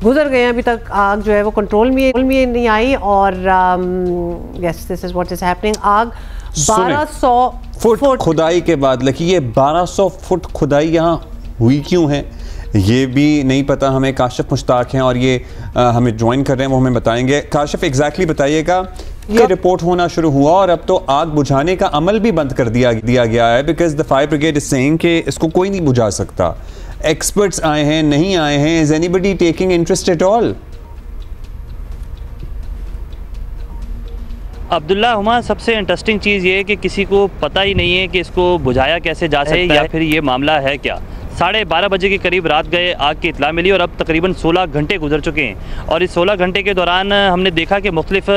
गुजर गए, अभी तक आग जो है वो कंट्रोल में नहीं आई। और yes, this is what is happening. आग 1200 फुट खुदाई के बाद लगी। ये 1200 फुट खुदाई यहाँ हुई क्यों है ये भी नहीं पता हमें। काशिफ मुश्ताक हैं और ये हमें ज्वाइन कर रहे हैं, वो हमें बताएंगे। काशिफ, एग्जैक्टली बताइएगा, ये रिपोर्ट होना शुरू हुआ और अब तो आग बुझाने का अमल भी बंद कर दिया गया है, because the fire brigade is saying कि इसको कोई नहीं बुझा सकता। एक्सपर्ट्स आए हैं, नहीं आए हैं, is anybody taking interest at all? Abdullah Huma, सबसे इंटरेस्टिंग चीज़ ये है कि किसी को पता ही नहीं है कि इसको बुझाया कैसे जा सकता है या फिर ये मामला है क्या। 12:30 बजे के करीब रात गए आग की इतला मिली और अब तकरीबन 16 घंटे गुजर चुके हैं। और इस 16 घंटे के दौरान हमने देखा कि मुख्तलिफ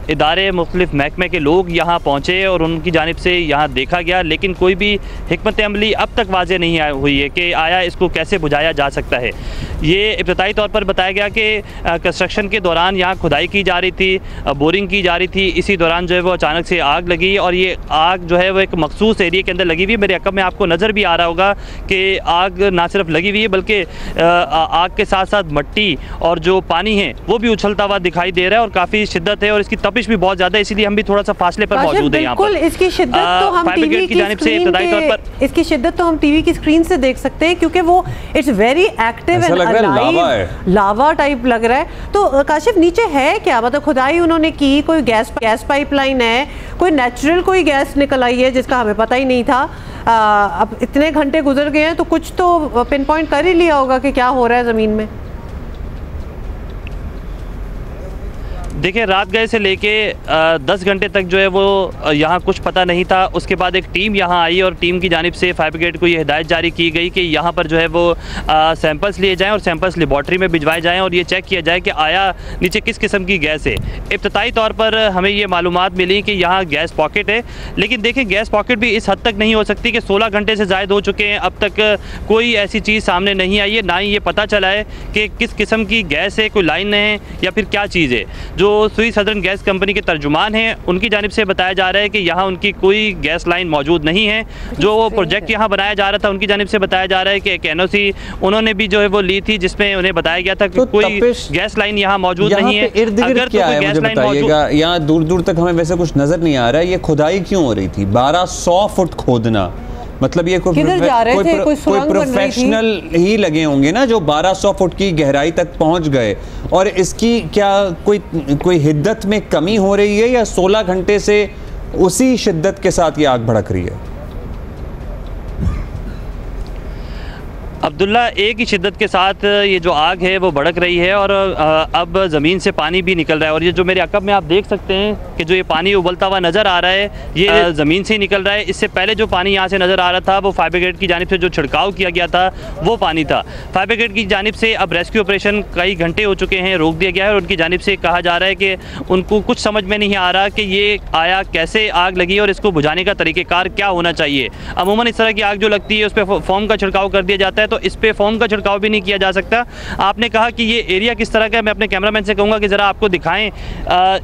इदारे, मुख्तलिफ महकमे के लोग यहाँ पहुँचे और उनकी जानिब से यहाँ देखा गया, लेकिन कोई भी हिकमत अमली अब तक वाज़ेह नहीं हुई है कि आया इसको कैसे बुझाया जा सकता है। ये इब्तदाई तौर पर बताया गया कि कंस्ट्रक्शन के दौरान यहाँ खुदाई की जा रही थी, बोरिंग की जा रही थी। इसी दौरान जो है वो अचानक से आग लगी और ये आग जो है वो एक मखसूस एरिया के अंदर लगी हुई है। मेरे अकब में आपको नज़र भी आ रहा होगा कि आग ना सिर्फ लगी हुई है बल्कि आग के साथ साथ मिट्टी और जो पानी है वो भी उछलता हुआ दिखाई दे रहा है और काफ़ी शिद्दत है और इसकी तपिश भी बहुत ज़्यादा है, इसीलिए हम भी थोड़ा सा फासले पर मौजूद है यहाँ पर। इसकी शिद्दत तो हम टीवी की जानिब से इब्तदाई तौर पर इसकी शिद्दत तो हम टीवी की स्क्रीन से देख सकते हैं, क्योंकि वो it's very active and alive, lava type लग रहा है। तो काशिफ, नीचे है क्या? मतलब खुदाई उन्होंने की, कोई गैस पाइपलाइन है, कोई नेचुरल कोई गैस निकल आई है जिसका हमें पता ही नहीं था। अब इतने घंटे गुजर गए हैं तो कुछ तो पिन पॉइंट कर ही लिया होगा कि क्या हो रहा है ज़मीन में। देखिए, रात गए से लेके 10 घंटे तक जो है वो यहाँ कुछ पता नहीं था। उसके बाद एक टीम यहाँ आई और टीम की जानिब से फायर ब्रिगेड को ये हिदायत जारी की गई कि यहाँ पर जो है वो सैंपल्स लिए जाएं और सैंपल्स लेबॉर्ट्री में भिजवाए जाएं और ये चेक किया जाए कि आया नीचे किस किस्म की गैस है। इब्तदाई तौर पर हमें ये मालूमात मिली कि यहाँ गैस पॉकेट है, लेकिन देखें गैस पॉकेट भी इस हद तक नहीं हो सकती कि 16 घंटे से ज़ायद हो चुके हैं, अब तक कोई ऐसी चीज़ सामने नहीं आई है, ना ही ये पता चला है कि किस किस्म की गैस है, कोई लाइन है या फिर क्या चीज़ है। जो सुई सदर्न गैस कंपनी के तर्जुमान हैं उनकी जानिब से बताया जा रहा है कि यहाँ उनकी कोई गैस लाइन मौजूद नहीं है। जो प्रोजेक्ट यहाँ बनाया जा रहा था उनकी जानिब से बताया जा रहा है कि एक एनओसी उन्होंने भी जो है वो ली थी जिसमें उन्हें बताया गया था कि तो कोई गैस लाइन यहाँ मौजूद नहीं है। अगर तो कोई गैस लाइन मौजूद, यहाँ दूर दूर तक हमें वैसे कुछ नजर नहीं आ रहा है। ये खुदाई क्यों हो रही थी? 1200 फुट खोदना, मतलब ये कोई प्रोफेशनल ही लगे होंगे ना जो 1200 फुट की गहराई तक पहुंच गए। और इसकी क्या कोई हिद्दत में कमी हो रही है या 16 घंटे से उसी शिद्दत के साथ ये आग भड़क रही है? अब्दुल्ला, एक ही शिद्दत के साथ ये जो आग है वो भड़क रही है और अब ज़मीन से पानी भी निकल रहा है। और ये जो मेरे अकब में आप देख सकते हैं कि जो ये पानी उबलता हुआ नज़र आ रहा है ये ज़मीन से ही निकल रहा है। इससे पहले जो पानी यहाँ से नज़र आ रहा था वो फायर ब्रिगेड की जानिब से जो छिड़काव किया गया था वो पानी था। फायर ब्रिगेड की जानिब से अब रेस्क्यू ऑपरेशन कई घंटे हो चुके हैं, रोक दिया गया है और उनकी जानिब से कहा जा रहा है कि उनको कुछ समझ में नहीं आ रहा कि ये आया कैसे आग लगी और इसको बुझाने का तरीक़ेकार क्या होना चाहिए। अमूमन इस तरह की आग जो लगती है उस पर फोम का छिड़काव कर दिया जाता है तो इस पे फोम का छिड़काव भी नहीं किया जा सकता। आपने कहा कि ये एरिया किस तरह का है, मैं अपने कैमरामैन से कहूँगा कि ज़रा आपको दिखाएं।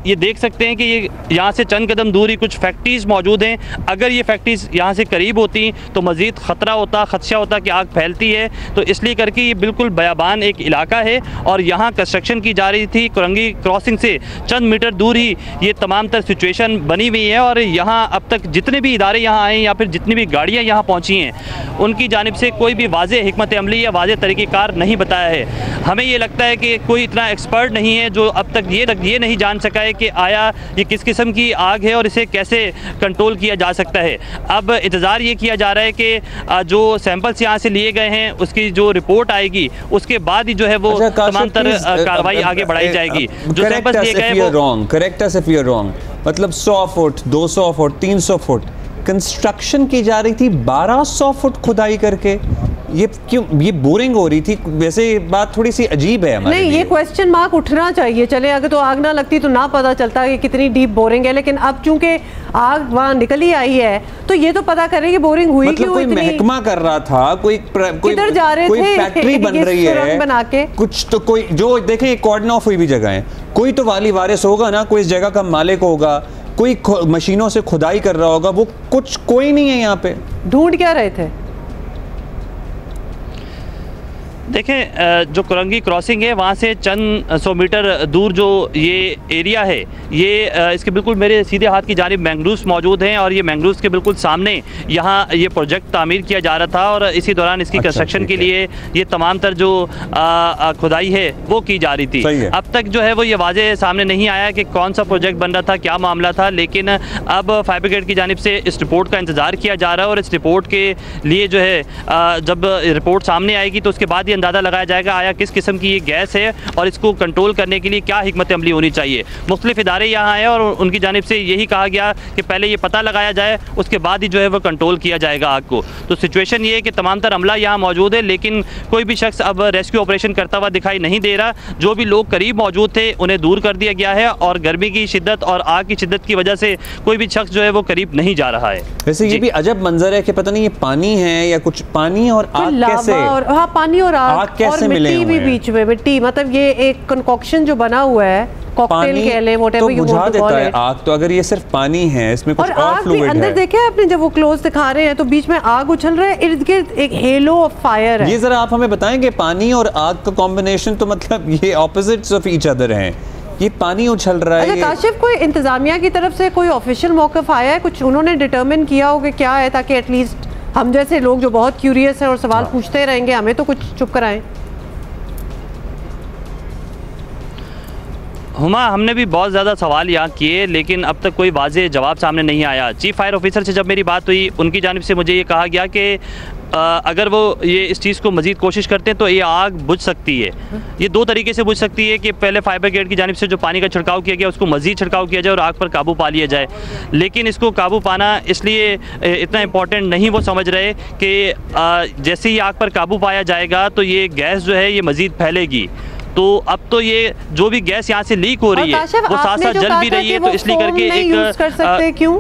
ये देख सकते हैं कि ये यहाँ से चंद कदम दूर ही कुछ फैक्ट्रीज़ मौजूद हैं। अगर ये फैक्ट्रीज़ यहाँ से करीब होती तो मज़ीद ख़तरा होता, खदशा होता कि आग फैलती है। तो इसलिए करके ये बिल्कुल बयाबान एक इलाका है और यहाँ कंस्ट्रक्शन की जा रही थी। कुरंगी क्रॉसिंग से चंद मीटर दूर ही ये तमाम तर सिचुएशन बनी हुई है और यहाँ अब तक जितने भी इदारे यहाँ आए या फिर जितनी भी गाड़ियाँ यहाँ पहुँची हैं उनकी जानिब से कोई भी वाज़ेह हिकमत अमली या वाज़ेह तरीक़ेकार नहीं बताया है। हमें ये लगता है कि कोई इतना एक्सपर्ट नहीं है जो अब तक ये नहीं जान सका है कि आया ये किस किस्म की आग है और इसे कैसे कंट्रोल किया जा सकता है। अब इंतज़ार ये किया जा रहा है कि जो सैंपल्स यहाँ से लिए गए हैं उसकी जो रिपोर्ट आएगी उसके बाद ही जो है वो तमाम तर कार्रवाई आगे बढ़ाई जाएगी। जो सैंपल्स लिए गए वो correct us if you are wrong, मतलब 100 फुट 200 फुट 300 फुट कंस्ट्रक्शन की जा रही थी 1200 फुट खुदाई करके। ये क्यों ये बोरिंग हो रही थी? वैसे बात थोड़ी सी अजीब है हमारे नहीं, ये क्वेश्चन मार्क उठना चाहिए। चले अगर तो आग ना लगती तो ना पता चलता कि कितनी डीप बोरिंग है, लेकिन अब चूंकि आग वहाँ निकल ही आई है तो ये तो पता करें कि बोरिंग हुई मतलब कोई महकमा कर रहा था, कोई किधर जा रहे थे, फैक्ट्री बन रही है बना के कुछ तो कोई जो देखें कॉर्डन ऑफ हुई भी जगह है, कोई तो वाली वारिस होगा ना, कोई इस जगह का मालिक होगा, कोई मशीनों से खुदाई कर रहा होगा, वो कुछ कोई नहीं है यहाँ पे। ढूंढ क्या रहे थे? देखें जो कुरंगी क्रॉसिंग है वहाँ से चंद 100 मीटर दूर जो ये एरिया है ये इसके बिल्कुल मेरे सीधे हाथ की जानिब मैंग्रोव्स मौजूद हैं और ये मैंग्रोव्स के बिल्कुल सामने यहाँ ये प्रोजेक्ट तामीर किया जा रहा था और इसी दौरान इसकी कंस्ट्रक्शन के लिए ये तमाम तर जो खुदाई है वो की जा रही थी। अब तक जो है वो ये वाज़ेह सामने नहीं आया कि कौन सा प्रोजेक्ट बन रहा था, क्या मामला था, लेकिन अब फायर ब्रिगेड की जानिब से इस रिपोर्ट का इंतज़ार किया जा रहा है और इस रिपोर्ट के लिए जो है जब रिपोर्ट सामने आएगी तो उसके बाद अंदाज़ा लगाया जाएगा आया किस किस्म की ये गैस है और इसको कंट्रोल करने के लिए क्या हिकमत अमली होनी चाहिए। मुख्तलिफ इदारे यहाँ आए और उनकी जानिब से यही कहा गया कि पहले ये पता लगाया जाए उसके बाद ही जो है वो कंट्रोल किया जाएगा आग को। तो सिचुएशन ये है कि तमाम तर अमला यहाँ मौजूद है लेकिन कोई भी शख्स अब रेस्क्यू ऑपरेशन करता हुआ दिखाई नहीं दे रहा। जो भी लोग करीब मौजूद थे उन्हें दूर कर दिया गया है और गर्मी की शिद्दत और आग की शिद्दत की वजह से कोई भी शख्स जो है वो करीब नहीं जा रहा है। वैसे ये भी अजब मंजर है कि पता नहीं ये पानी है या कुछ, पानी और आग कैसे, हाँ पानी और आग कैसे और मिले मिट्टी भी बीच में, मिट्टी मतलब ये एक कंकॉक्शन जो बना हुआ है, कॉकटेल कह लें, whatever you want to call it. आग तो अगर ये सिर्फ पानी है इसमें कुछ और फ्लूइड है। अंदर देखा आपने जब वो क्लोज दिखा रहे हैं तो बीच में आग उछल रहा है, इर्द गिर्द एक हेलो ऑफ फायर है। ये जरा आप हमें बताएंगे पानी और आग का कॉम्बिनेशन तो मतलब ये ऑपोजिट्स ऑफ ईच अदर हैं, ये पानी उछल रहा है। अच्छा काशिफ, कोई इंतजामिया की तरफ से कोई ऑफिशियल मौक़िफ़ आया है, कुछ उन्होंने डिटरमिन किया हो कि क्या है, ताकि एटलीस्ट हम जैसे लोग जो बहुत क्यूरियस हैं और सवाल पूछते रहेंगे हमें तो कुछ चुप कराएं। हुमा, हमने भी बहुत ज़्यादा सवाल यहाँ किए लेकिन अब तक कोई वाज़ेह जवाब सामने नहीं आया। चीफ फायर ऑफिसर से जब मेरी बात हुई उनकी जानिब से मुझे ये कहा गया कि अगर वो ये इस चीज़ को मज़ीद कोशिश करते हैं तो ये आग बुझ सकती है। ये दो तरीके से बुझ सकती है कि पहले फायर ब्रिगेड की जानिब से जो पानी का छिड़काव किया गया उसको मज़ीद छिड़काव किया जाए और आग पर काबू पा लिया जाए, लेकिन इसको काबू पाना इसलिए इतना इम्पॉर्टेंट नहीं वो समझ रहे कि जैसे ही आग पर काबू पाया जाएगा तो ये गैस जो है ये मज़ीद फैलेगी। तो अब तो ये जो भी गैस यहाँ से लीक हो रही है वो साथ साथ जल भी रही है, तो इसलिए करके एक क्यों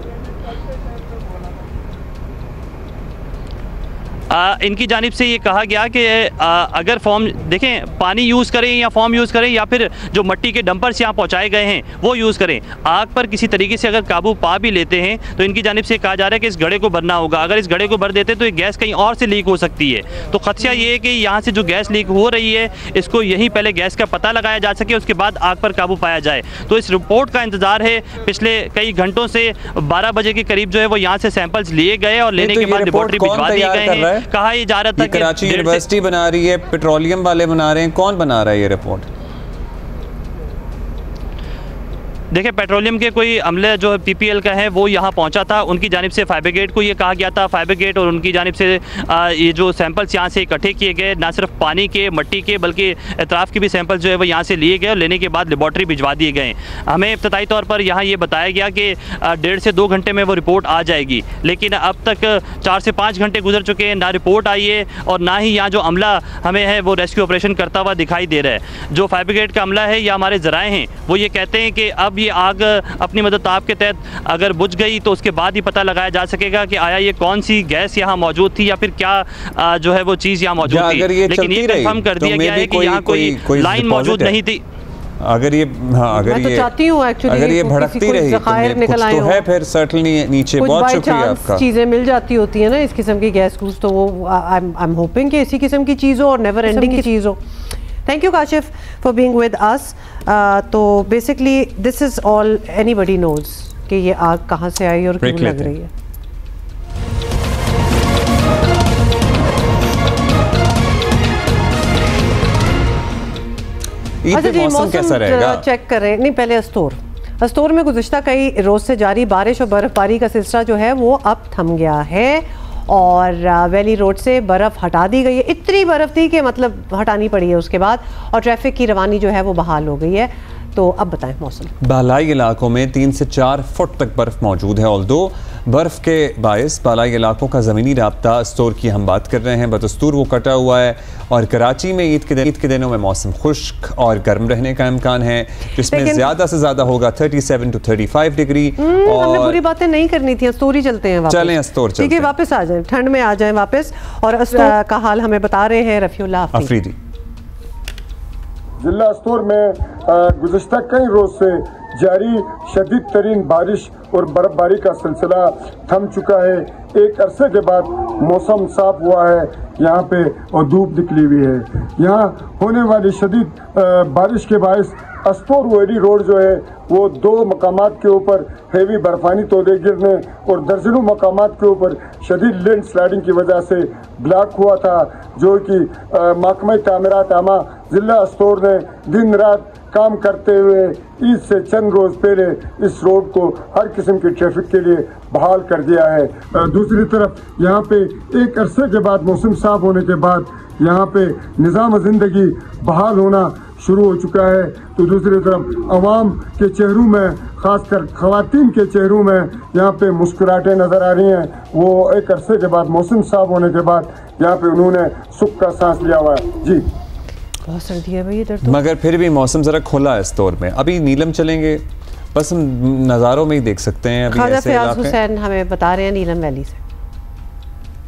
इनकी जानिब से ये कहा गया कि अगर फॉर्म देखें पानी यूज़ करें या फॉर्म यूज़ करें या फिर जो मिट्टी के डंपर्स यहाँ पहुँचाए गए हैं वो यूज़ करें, आग पर किसी तरीके से अगर काबू पा भी लेते हैं तो इनकी जानिब से कहा जा रहा है कि इस घड़े को भरना होगा। अगर इस घड़े को भर देते तो ये गैस कहीं और से लीक हो सकती है। तो खदशा ये है कि यहाँ से जो गैस लीक हो रही है इसको यहीं पहले गैस का पता लगाया जा सके, उसके बाद आग पर काबू पाया जाए। तो इस रिपोर्ट का इंतज़ार है। पिछले कई घंटों से 12 बजे के करीब जो है वो यहाँ से सैंपल्स लिए गए और लेने के बाद लेबोरेटरी भिजवा दिए गए हैं। कहा यह जा रहा था कि कराची यूनिवर्सिटी बना रही है, पेट्रोलियम वाले बना रहे हैं, कौन बना रहा है ये रिपोर्ट? देखिए पेट्रोलियम के कोई अमले जो पीपीएल का है वो यहाँ पहुँचा था, उनकी जानिब से फायर ब्रिगेड को ये कहा गया था, फायर ब्रिगेड और उनकी जानिब से ये जो सैंपल्स यहाँ से इकट्ठे किए गए ना सिर्फ पानी के मिट्टी के बल्कि अतराफ़ के भी सैंपल्स जो है वो यहाँ से लिए गए और लेने के बाद लेबॉर्ट्री भिजवा दिए गए। हमें इब्तदाई तौर पर यहाँ ये बताया गया कि 1.5 से 2 घंटे में वो रिपोर्ट आ जाएगी, लेकिन अब तक 4 से 5 घंटे गुजर चुके हैं, ना रिपोर्ट आई है और ना ही यहाँ जो अमला हमें है वो रेस्क्यू ऑपरेशन करता हुआ दिखाई दे रहा है। जो फायर ब्रिगेड का अमला है या हमारे ज़राए हैं वो ये कहते हैं कि अब अब ये आग अपनी मतलब ताप के तहत अगर बुझ गई तो उसके बाद ही पता लगाया जा सकेगा कि आया ये कौन सी गैस यहाँ मौजूद थी या फिर क्या जो है वो चीज़ यहाँ मौजूद थी। लेकिन ये कंफर्म कर दिया गया है कि यहाँ कोई लाइन मौजूद नहीं थी। अगर ये अगर ये चाहती हूँ अगर ये भड़कती रही तो कुछ तो है फिर सर्टनली नीचे। बहुत शुक्रिया आपका। चीज़ें मिल जाती होती है ना इस किस्म की गैस कूस, तो वो आई एम होपिंग कि इसी किस्म की चीज़ हो और नेवर एंडिंग की चीज़ हो। Thank you Kashif for being with us. तो basically this is all anybody knows कि ये आग कहाँ से आई और क्यों लग रही है। अच्छा जी, मौसम कैसा रहेगा चेक करें। नहीं, पहले अस्तोर में गुज़िश्ता कई रोज़ से जारी बारिश और बर्फ़बारी का सिलसिला जो है वो अब थम गया है और वैली रोड से बर्फ़ हटा दी गई है। इतनी बर्फ़ थी कि मतलब हटानी पड़ी है उसके बाद, और ट्रैफिक की रवानी जो है वो बहाल हो गई है। तो अब बताएं मौसम। बालाई इलाकों में 3 से 4 फुट तक बर्फ़ मौजूद है। ऑल्दो बर्फ़ के बायस बालाई इलाकों का ज़मीनी राब्ता अस्तोर की हम बात कर रहे हैं, बदस्तूर वो कटा हुआ है। और कराची में ईद के दिनों में मौसम खुश्क और गर्म रहने का इम्कान है, जिसमें ज़्यादा से ज़्यादा होगा 37 to 35 डिग्री। और हमने बुरी बातें नहीं करनी थी, अस्तोर ही चलते हैं। चलें अस्तोर चलते हैं। ठीक है, वापस आ जाएं, ठंड में आ जाएं वापस। और अस्तोर का हाल हमें बता रहे हैं रफ़ीउल्लाह अफरीदी। जिला अस्तोर में गुज़िश्ता कई रोज से जारी शदीद तरीन बारिश और बर्फबारी का सिलसिला थम चुका है। एक अरसे के बाद मौसम साफ हुआ है यहाँ पे और धूप निकली हुई है। यहाँ होने वाली शदीद बारिश के बायस अस्तोर वेरी रोड जो है वो 2 मकामात के ऊपर हेवी बर्फानी तोदे गिरने और दर्जनों मकामात के ऊपर शदीद लैंड स्लाइडिंग की वजह से ब्लॉक हुआ था, जो कि महकमा तामीरात आमा जिला अस्तोर ने दिन रात काम करते हुए ईद से चंद रोज पहले इस रोड को हर किस्म की ट्रैफिक के लिए बहाल कर दिया है। दूसरी तरफ यहाँ पे एक अरसे के बाद मौसम साफ होने के बाद यहाँ पे निज़ाम ज़िंदगी बहाल होना शुरू हो चुका है। तो दूसरी तरफ आवाम के चेहरों में, खासकर ख़वातीन के चेहरों में यहाँ पे मुस्कुराहटें नज़र आ रही हैं। वो एक अरसे के बाद मौसम साफ होने के बाद यहाँ पे उन्होंने सुख का सांस लिया हुआ है। जी बहुत सर्दी है भाई इधर तो। मगर फिर भी मौसम ज़रा खुला है इस दौर में। अभी नीलम चलेंगे, बस हम नज़ारों में ही देख सकते हैं। अभी ख्वाजा फयाज हुसैन हमें बता रहे हैं नीलम वैली से।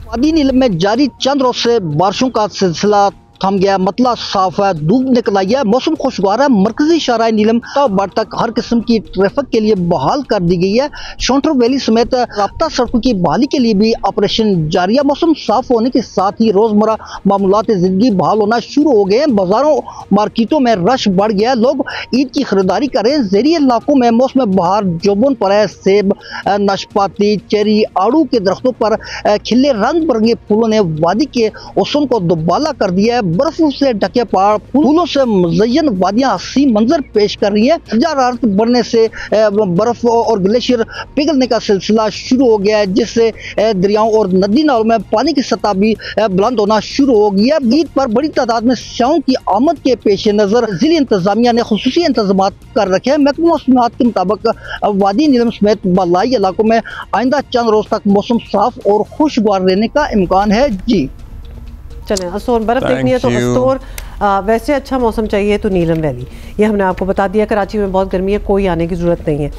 वादी नीलम में जारी चंद रोज से बारिशों का सिलसिला थम गया, मतला साफ है, धूप निकल आई है, मौसम खुशगवार है। मरकजी शाहराह नीलम तक हर किस्म की ट्रैफिक के लिए बहाल कर दी गई है। शोंटर वैली समेत राब्ता सड़कों की बहाली के लिए भी ऑपरेशन जारी है। मौसम साफ होने के साथ ही रोजमर्रा मामूलात जिंदगी बहाल होना शुरू हो गए हैं। बाजारों मार्केटों में रश बढ़ गया है, लोग ईद की खरीदारी करें। ज़ेरी इलाकों में मौसम बहार जोबन पर है। सेब, नाशपाती, चेरी, आड़ू के दरख्तों पर खिले रंग बिरंगे फूलों ने वादी के हुस्न को दुबाला कर दिया है। बर्फों से ढके पहाड़, फूलों से मुज़य्यन वादियां हसीन मंजर पेश कर रही हैं। हरारत बढ़ने से बर्फ और ग्लेशियर पिघलने का सिलसिला शुरू हो गया है, जिससे दरियाओं और नदी नालों में पानी की सतह भी बुलंद होना शुरू हो गई है। ईद पर बड़ी तादाद में स्याहों की आमद के पेश नज़र जिला इंतजामिया ने खुसूसी इंतजाम कर रखे हैं। महकमा मौसमियात के मुताबिक वादी नीलम समेत बालाई इलाकों में आइंदा चंद रोज तक मौसम साफ और खुशगवार रहने का इम्कान है। जी चलें, अस्तोर बर्फ देखनी है तो अस्तोर, वैसे अच्छा मौसम चाहिए तो नीलम वैली। ये हमने आपको बता दिया। कराची में बहुत गर्मी है, कोई आने की ज़रूरत नहीं है।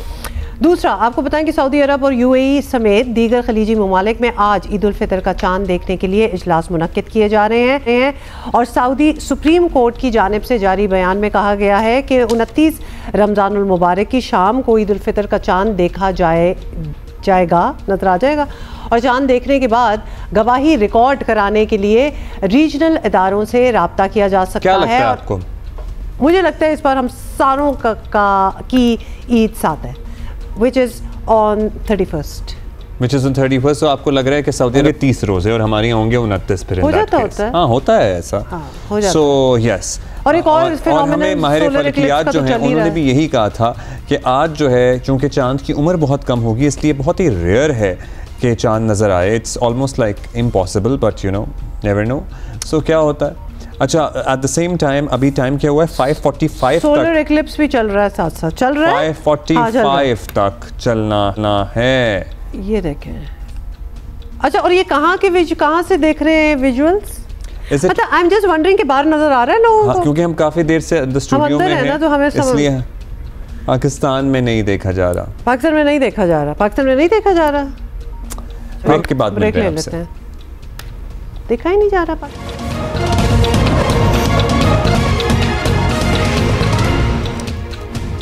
दूसरा आपको बताएं कि सऊदी अरब और यूएई समेत दीगर खलीजी ममालिक में आज ईद उल फितर का चांद देखने के लिए इजलास मुनक्किद किए जा रहे हैं। और सऊदी सुप्रीम कोर्ट की जानिब से जारी बयान में कहा गया है कि 29 रमज़ानुल मुबारक की शाम को ईद उल फितर का चांद देखा जाएगा, नजर आ जाएगा। और चांद देखने के बाद गवाही रिकॉर्ड कराने के लिए रीजनल इदारों से रब्ता किया जा सकता क्या लगता है। है आपको? मुझे लगता है इस बार हम सारों की ईद साथ है, which is on 31st। तो आपको लग रहा है कि सऊदी अरब 30 रोजे और हमारे होंगे 29 फिर? हो जाता होता है। हाँ, होता है ऐसा। हाँ, हो जाता सो यस। और एक और हमें माहिर फलकियात जो हैं उन्होंने भी यही कहा था कि आज जो है चूँकि चांद की उम्र बहुत कम होगी, इसलिए बहुत ही रेयर है कि चांद नज़र आए। It's almost like impossible, but you know never know. सो क्या होता है? अच्छा, एट द सेम टाइम अभी टाइम क्या हुआ है? 5:45 सोलर एक्लिप्स भी चल रहा है, साथ साथ चल रहा है। 5:45 तक चलना है। ये देखें। अच्छा, और ये कहाँ से देख रहे हैं विजुअल्स? अच्छा, आई एम जस्ट वंडरिंग कि बाहर नजर आ रहा है लोगों को? क्योंकि हम काफी देर से स्टूडियो में हैं, ना, तो हमें इसलिए पाकिस्तान में नहीं देखा जा रहा। पाकिस्तान में नहीं देखा जा रहा। पाकिस्तान में नहीं देखा जा रहा। ब्रेक के बाद ब्रेक ले लेते हैं। देखा ही नहीं जा रहा।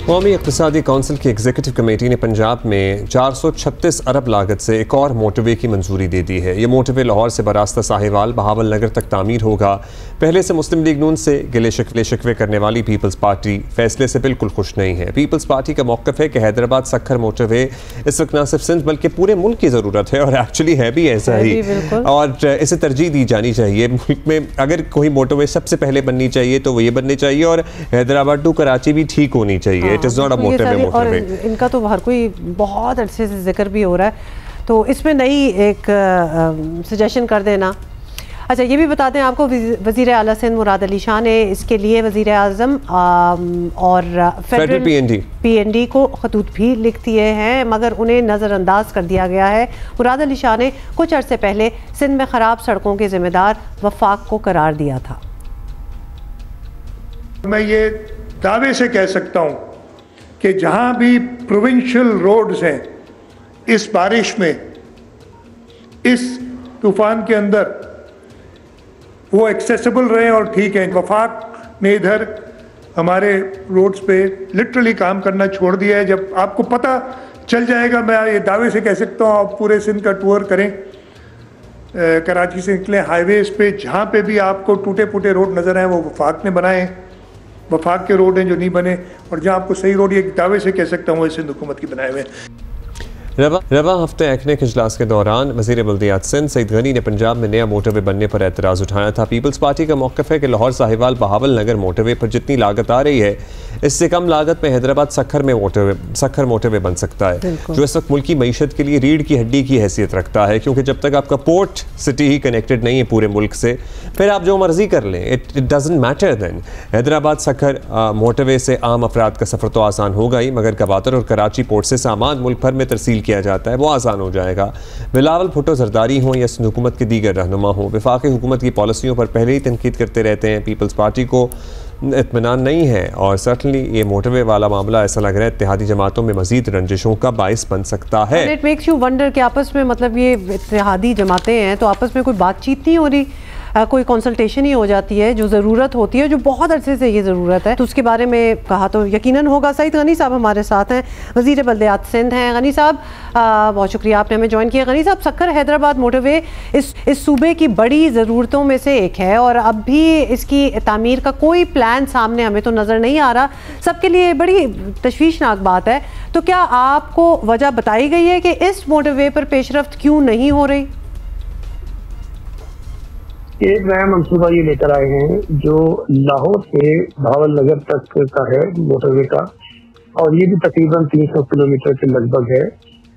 कौमी इक़्तिसादी कौंसिल की एग्जीक्यूटिव कमेटी ने पंजाब में 436 अरब लागत से एक और मोटरवे की मंजूरी दे दी है। ये मोटरवे लाहौर से बरास्ता साहिवाल बहावल नगर तक तामीर होगा। पहले से मुस्लिम लीग नून से गिले शिकवे करने वाली पीपल्स पार्टी फैसले से बिल्कुल खुश नहीं है। पीपल्स पार्टी का मौक़िफ़ है कि हैदराबाद सक्खर मोटरवे इस वक्त न सिर्फ सिंध बल्कि पूरे मुल्क की ज़रूरत है, और एक्चुअली है भी ऐसा ही, और इसे तरजीह दी जानी चाहिए। मुल्क में अगर कोई मोटरवे सबसे पहले बननी चाहिए तो वो ये बननी चाहिए, और हैदराबाद टू कराची भी ठीक होनी चाहिए। It is not a motorway. और इनका तो हर कोई बहुत अच्छे से जिक्र भी हो रहा है, तो इसमें नई एक सजेशन कर देना। अच्छा, ये भी बताते हैं आपको, वज़ीर आला सिंध मुराद अली शाह ने इसके लिए वज़ीर आज़म और फेडरल PND को खतूत भी लिख दिए हैं, मगर उन्हें नज़रअंदाज कर दिया गया है। मुराद अली शाह ने कुछ अरसे पहले सिंध में ख़राब सड़कों के ज़िम्मेदार वफाक को करार दिया था। मैं ये दावे से कह सकता हूँ कि जहाँ भी प्रोविंशियल रोड्स हैं, इस बारिश में, इस तूफान के अंदर वो एक्सेसिबल रहे और ठीक है। वफाक ने इधर हमारे रोड्स पे लिटरली काम करना छोड़ दिया है। जब आपको पता चल जाएगा, मैं ये दावे से कह सकता हूँ, आप पूरे सिंध का टूर करें, कराची से निकलें, हाईवेज पे जहाँ पे भी आपको टूटे फूटे रोड नज़र आए वो वफाक ने बनाए। वफाक के रोड हैं जो नहीं बने, और जहाँ आपको सही रोड, ये दावे से कह सकता हूँ, सिंध हुकूमत की बनाए हुए हैं। रवा हफ्ते एक्नेक इजलास के दौरान वज़ीर बल्दियात सिंध सईद गनी ने पंजाब में नया मोटरवे बनने पर एतराज़ उठाया था। पीपल्स पार्टी का मौक़िफ़ है कि लाहौर साहिवाल बहावल नगर मोटरवे पर जितनी लागत आ रही है, इससे कम लागत में हैदराबाद सक्खर मोटरवे बन सकता है, जो इस वक्त मुल्की मईशत के लिए रीढ़ की हड्डी की हैसियत रखता है। क्योंकि जब तक आपका पोर्ट सिटी ही कनेक्टेड नहीं है पूरे मुल्क से, फिर आप जो मर्जी कर लें, it doesn't matter then. Hyderabad Sukkur motorway से आम अफराद का सफ़र तो आसान होगा ही, मगर गवादर और कराची पोर्ट से सामान मुल्क भर में तरसील किया जाता है, वो आसान हो जाएगा। बिलावल भुट्टो जरदारी हों या सिंध हुकूमत के दीगर रहनुमा हों, वफाकी हुकूमत की पॉलिसियों पर पहले ही तनकीद करते रहते हैं। पीपल्स पार्टी को इत्मीनान नहीं है, और सर्टनली ये मोटरवे वाला मामला ऐसा लग रहा है इत्तेहादी जमातों में मजीद रंजिशों का बाइस बन सकता है। इट मेक्स यू वंडर कि आपस में, मतलब ये इत्तेहादी जमातें हैं तो आपस में कोई बातचीत नहीं हो रही, कोई कंसल्टेशन ही हो जाती है, जो ज़रूरत होती है, जो बहुत अरसे से ये ज़रूरत है। तो उसके बारे में कहा तो यकीनन होगा। सईद गनी साहब हमारे साथ हैं, वज़ीर बल्दियात सिंध हैं। गनी साहब, बहुत शुक्रिया आपने हमें ज्वाइन किया। गनी साहब, सक्खर हैदराबाद मोटरवे इस सूबे की बड़ी ज़रूरतों में से एक है, और अब भी इसकी तामीर का कोई प्लान सामने हमें तो नज़र नहीं आ रहा। सबके लिए बड़ी तशवीशनाक बात है। तो क्या आपको वजह बताई गई है कि इस मोटरवे पर पेशरफ्त क्यों नहीं हो रही? एक नया मंसूबा ये लेकर आए हैं जो लाहौर से भावल नगर तक का है मोटरवे का, और ये भी तकरीबन 300 किलोमीटर के लगभग है।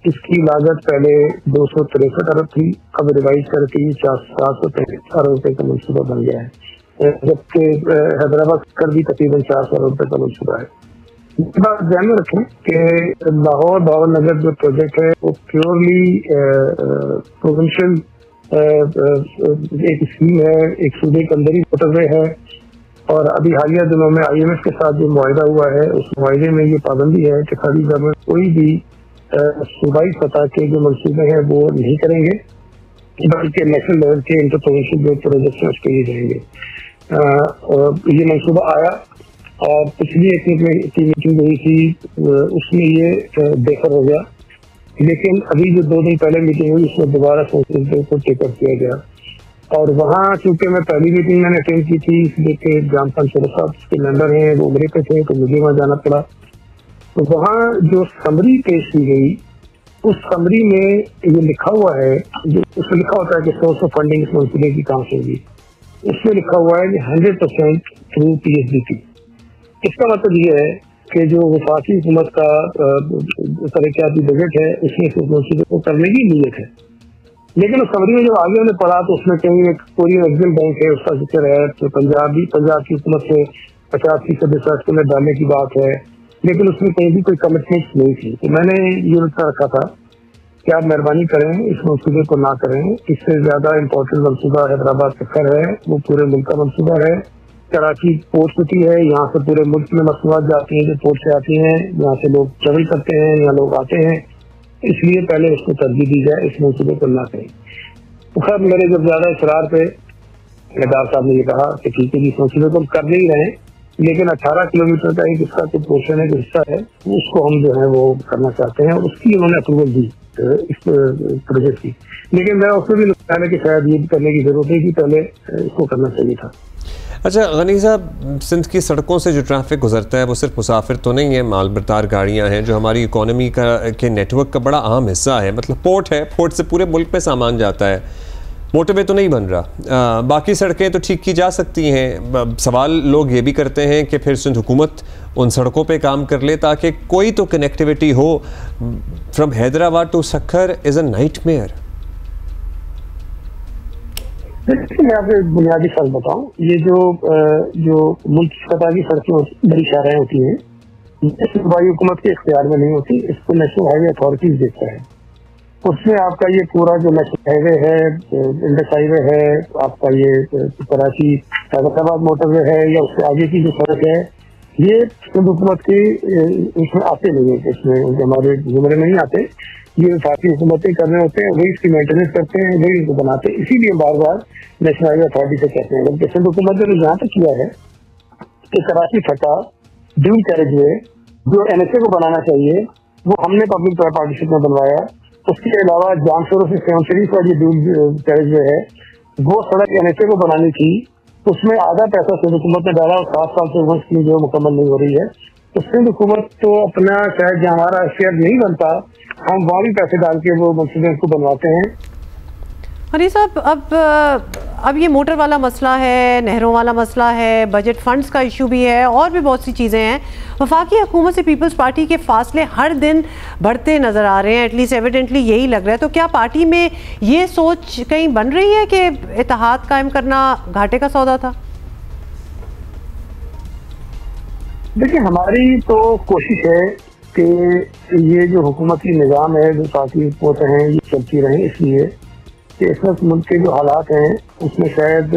इसकी लागत पहले 263 अरब थी, अब रिवाइज करके 433 अरब रुपए का मंसूबा बन गया है, जबकि हैदराबाद कर भी तकरीबन 400 अरब रुपए का मंसूबा है। इस बात ध्यान में रखें कि लाहौर भावल नगर जो प्रोजेक्ट है वो प्योरली प्रोविंशियल एक स्कीम है, एक सूबे के अंदर ही मोटरवे है, और अभी हालिया दिनों में IMF के साथ जो मुआहिदा हुआ है उस मुआहिदे में ये पाबंदी है कि खाली गवर्नमेंट कोई भी सूबाई सतह के जो मंसूबे हैं वो नहीं करेंगे, बल्कि नेशनल लेवल के इंटर प्रोविंशियल जो प्रोजेक्ट है उसके लिए जाएंगे। ये मंसूबा आया और पिछली एक मीटिंग हुई थी, उसमें ये बेहतर हो गया, लेकिन अभी जो 2 दिन पहले मीटिंग हुई उसमें दोबारा संसद को टेकअप किया गया, और वहाँ चूंकि मैं पहली मीटिंग मैंने अटेंड की थी, इसलिए कि जाम खान साहब के मेंबर हैं, वो उम्रे पे थे, तो मुझे वहाँ जाना पड़ा। तो वहाँ जो समरी पेश की गई, उस समरी में ये लिखा हुआ है, जो उसमें लिखा होता है कि सोर्स ऑफ फंडिंग इस मंसूबे की कहाँ से होगी, उसमें लिखा हुआ है कि 100% थ्रू PSDP। इसका मतलब ये है कि जो वफाकी हुकूमत का तरक्याती बजट है उसमें इस मंसूबे को करने की नीयत है। लेकिन उस समरी में जब आगे हमने पढ़ा तो उसमें कहीं एक पूरी एग्जिम बैंक है, उसका जिक्र है, तो पंजाब की हुकूमत से 50% रिसर्च में डालने की बात है, लेकिन उसमें कहीं भी कोई कमिटमेंट नहीं थी। तो मैंने ये नुस्खा रखा था कि आप मेहरबानी करें, इस मंसूबे को ना करें। इससे ज्यादा इम्पोर्टेंट मंसूबा हैदराबाद सक्खर है, वो पूरे मुल्क का मंसूबा है, कराची पोर्ट सिटी है, यहाँ से पूरे मुल्क में मसनूआत जाती हैं जो पोर्ट से आती हैं, यहाँ से लोग ट्रेवल करते हैं, यहाँ लोग आते हैं, इसलिए पहले इसको तरजीह दी जाए, इस मंसूबे को ना करें। तो खैर मेरे जब ज्यादा इसरार पे नदार साहब ने ये कहा कि ठीक है इस मंसूबे को हम कर नहीं रहे, लेकिन 18 किलोमीटर का एक इसका जो पोर्शन है, जो हिस्सा है, उसको हम जो है वो करना चाहते हैं और उसकी उन्होंने अप्रूवल दी इस प्रोजेक्ट की। लेकिन मैं उसमें भी लगता है कि शायद ये करने की जरूरत है कि पहले इसको करना चाहिए था। अच्छा गनी साहब, सिंध की सड़कों से जो ट्रैफिक गुजरता है वो सिर्फ मुसाफिर तो नहीं है, माल बरदार गाड़ियाँ हैं जो हमारी इकोनॉमी के नेटवर्क का बड़ा अहम हिस्सा है। मतलब पोर्ट है, पोर्ट से पूरे मुल्क में सामान जाता है, मोटरवे तो नहीं बन रहा, बाकी सड़कें तो ठीक की जा सकती हैं। सवाल लोग ये भी करते हैं कि फिर सिंध हुकूमत उन सड़कों पे काम कर ले ताकि कोई तो कनेक्टिविटी हो। From Hyderabad to Sukkur is a nightmare. मैं आपको एक बुनियादी फर्क बताऊं, ये जो मुल्क सतह की सड़कें बड़ी शाहराएं होती हैं, सूबाई हुकूमत के इख्तियार में नहीं होती, इसको नेशनल हाईवे अथॉरिटीज देखता है। उसमें आपका ये पूरा जो नेशनल हाईवे है, इंडस हाईवे है, आपका ये कराची हैदराबाद मोटरवे है या उससे आगे की जो सड़क है, ये सिंध हुकूमत की इसमें आते नहीं है, इसमें हमारे जुमरे में नहीं आते। ये वफाकी हुकूमतें कर रहे होते हैं, वही इसकी मेंटेनेंस करते हैं, वही इनको बनाते हैं। इसीलिए बार बार नेशनल हाईवे अथॉरिटी से कहते हैं। बल्कि सिंध हुकूमत ने यहाँ तक किया है कि कराची फटा ड्यूल कैरेज वे जो NSA को बनाना चाहिए वो हमने पब्लिक पार्टनरशिप में बनवाया। उसके अलावा जानसरों से सेवन शरीफ का जो ड्यूल कैरेज वे है वो सड़क NSA को बनानी थी, उसमें आधा पैसा सिंध हुकूमत ने डाला और 7 साल से वो स्कीम जो मुकम्मल नहीं हो रही है। तो सिंध हुकूमत तो अपना शायद जहाँ हमारा शेयर नहीं बनता, हम वहाँ भी पैसे डाल के वो मंसूबे को बनवाते हैं। हनी साहब, अब ये मोटर वाला मसला है, नहरों वाला मसला है, बजट फंड्स का इशू भी है और भी बहुत सी चीज़ें हैं। वफाकी हुकूमत से पीपल्स पार्टी के फासले हर दिन बढ़ते नज़र आ रहे हैं, एटलीस्ट एविडेंटली यही लग रहा है। तो क्या पार्टी में ये सोच कहीं बन रही है कि इत्तेहाद कायम करना घाटे का सौदा था? देखिए, हमारी तो कोशिश है कि ये जो हुकूमती निज़ाम है, जो साथी हुकूमतें हैं, ये चलती रहें, इसलिए कि इस वक्त मुल्क के जो हालात हैं उसमें शायद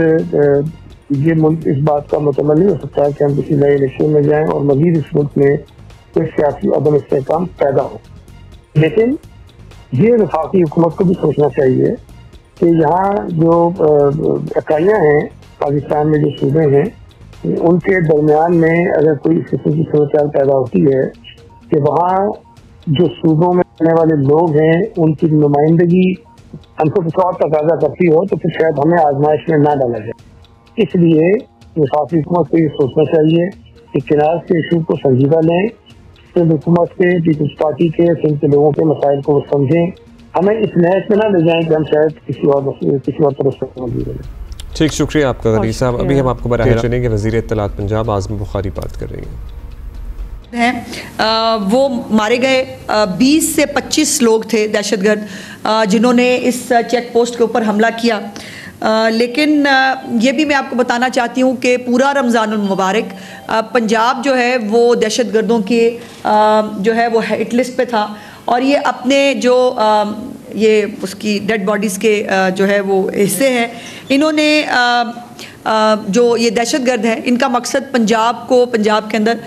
ये मुल्क इस बात का मुतमल नहीं हो सकता कि हम किसी नए इलेक्शन में जाएं और मजीद इस मुल्क में कोई सियासी अदम इस्तेहकाम पैदा हो। लेकिन ये वफाकी हुकूमत को भी सोचना चाहिए कि यहाँ जो इकाइयाँ हैं पाकिस्तान में, जो सूबे हैं, उनके दरमियान में अगर कोई इस किस्म की सूरत पैदा होती है कि वहाँ जो सूबों में रहने वाले लोग हैं उनकी नुमाइंदगी हमको कुछ और तकाजा करती हो, तो फिर शायद हमें आजमाइश में ना डाला जाए। इसलिए वफाकी हुकूमत को ये सोचना चाहिए कि किनार के इशू को संजीदा लें, सिंध हुकूमत के, पीपल्स पार्टी के, सिंध के लोगों के मसाइल को समझें, हमें इस नहज में ना ले जाएं कि हम शायद किसी और तरफ से मौजूद हैं। ठीक, शुक्रिया आपका गनी साहब। अभी हम आपको बताना चाहेंगे वज़ीर इत्तलात पंजाब आज़म बुखारी बात कर रही हैं। वो मारे गए 20 से 25 लोग थे दहशतगर्द जिन्होंने इस चेक पोस्ट के ऊपर हमला किया। लेकिन ये भी मैं आपको बताना चाहती हूँ कि पूरा रमज़ानुल मुबारक पंजाब जो है वो दहशतगर्दों के जो है वो हिट लिस्ट पे था और ये अपने जो ये उसकी डेड बॉडीज़ के जो है वो हिस्से हैं, इन्होंने जो ये दहशतगर्द हैं, इनका मकसद पंजाब के अंदर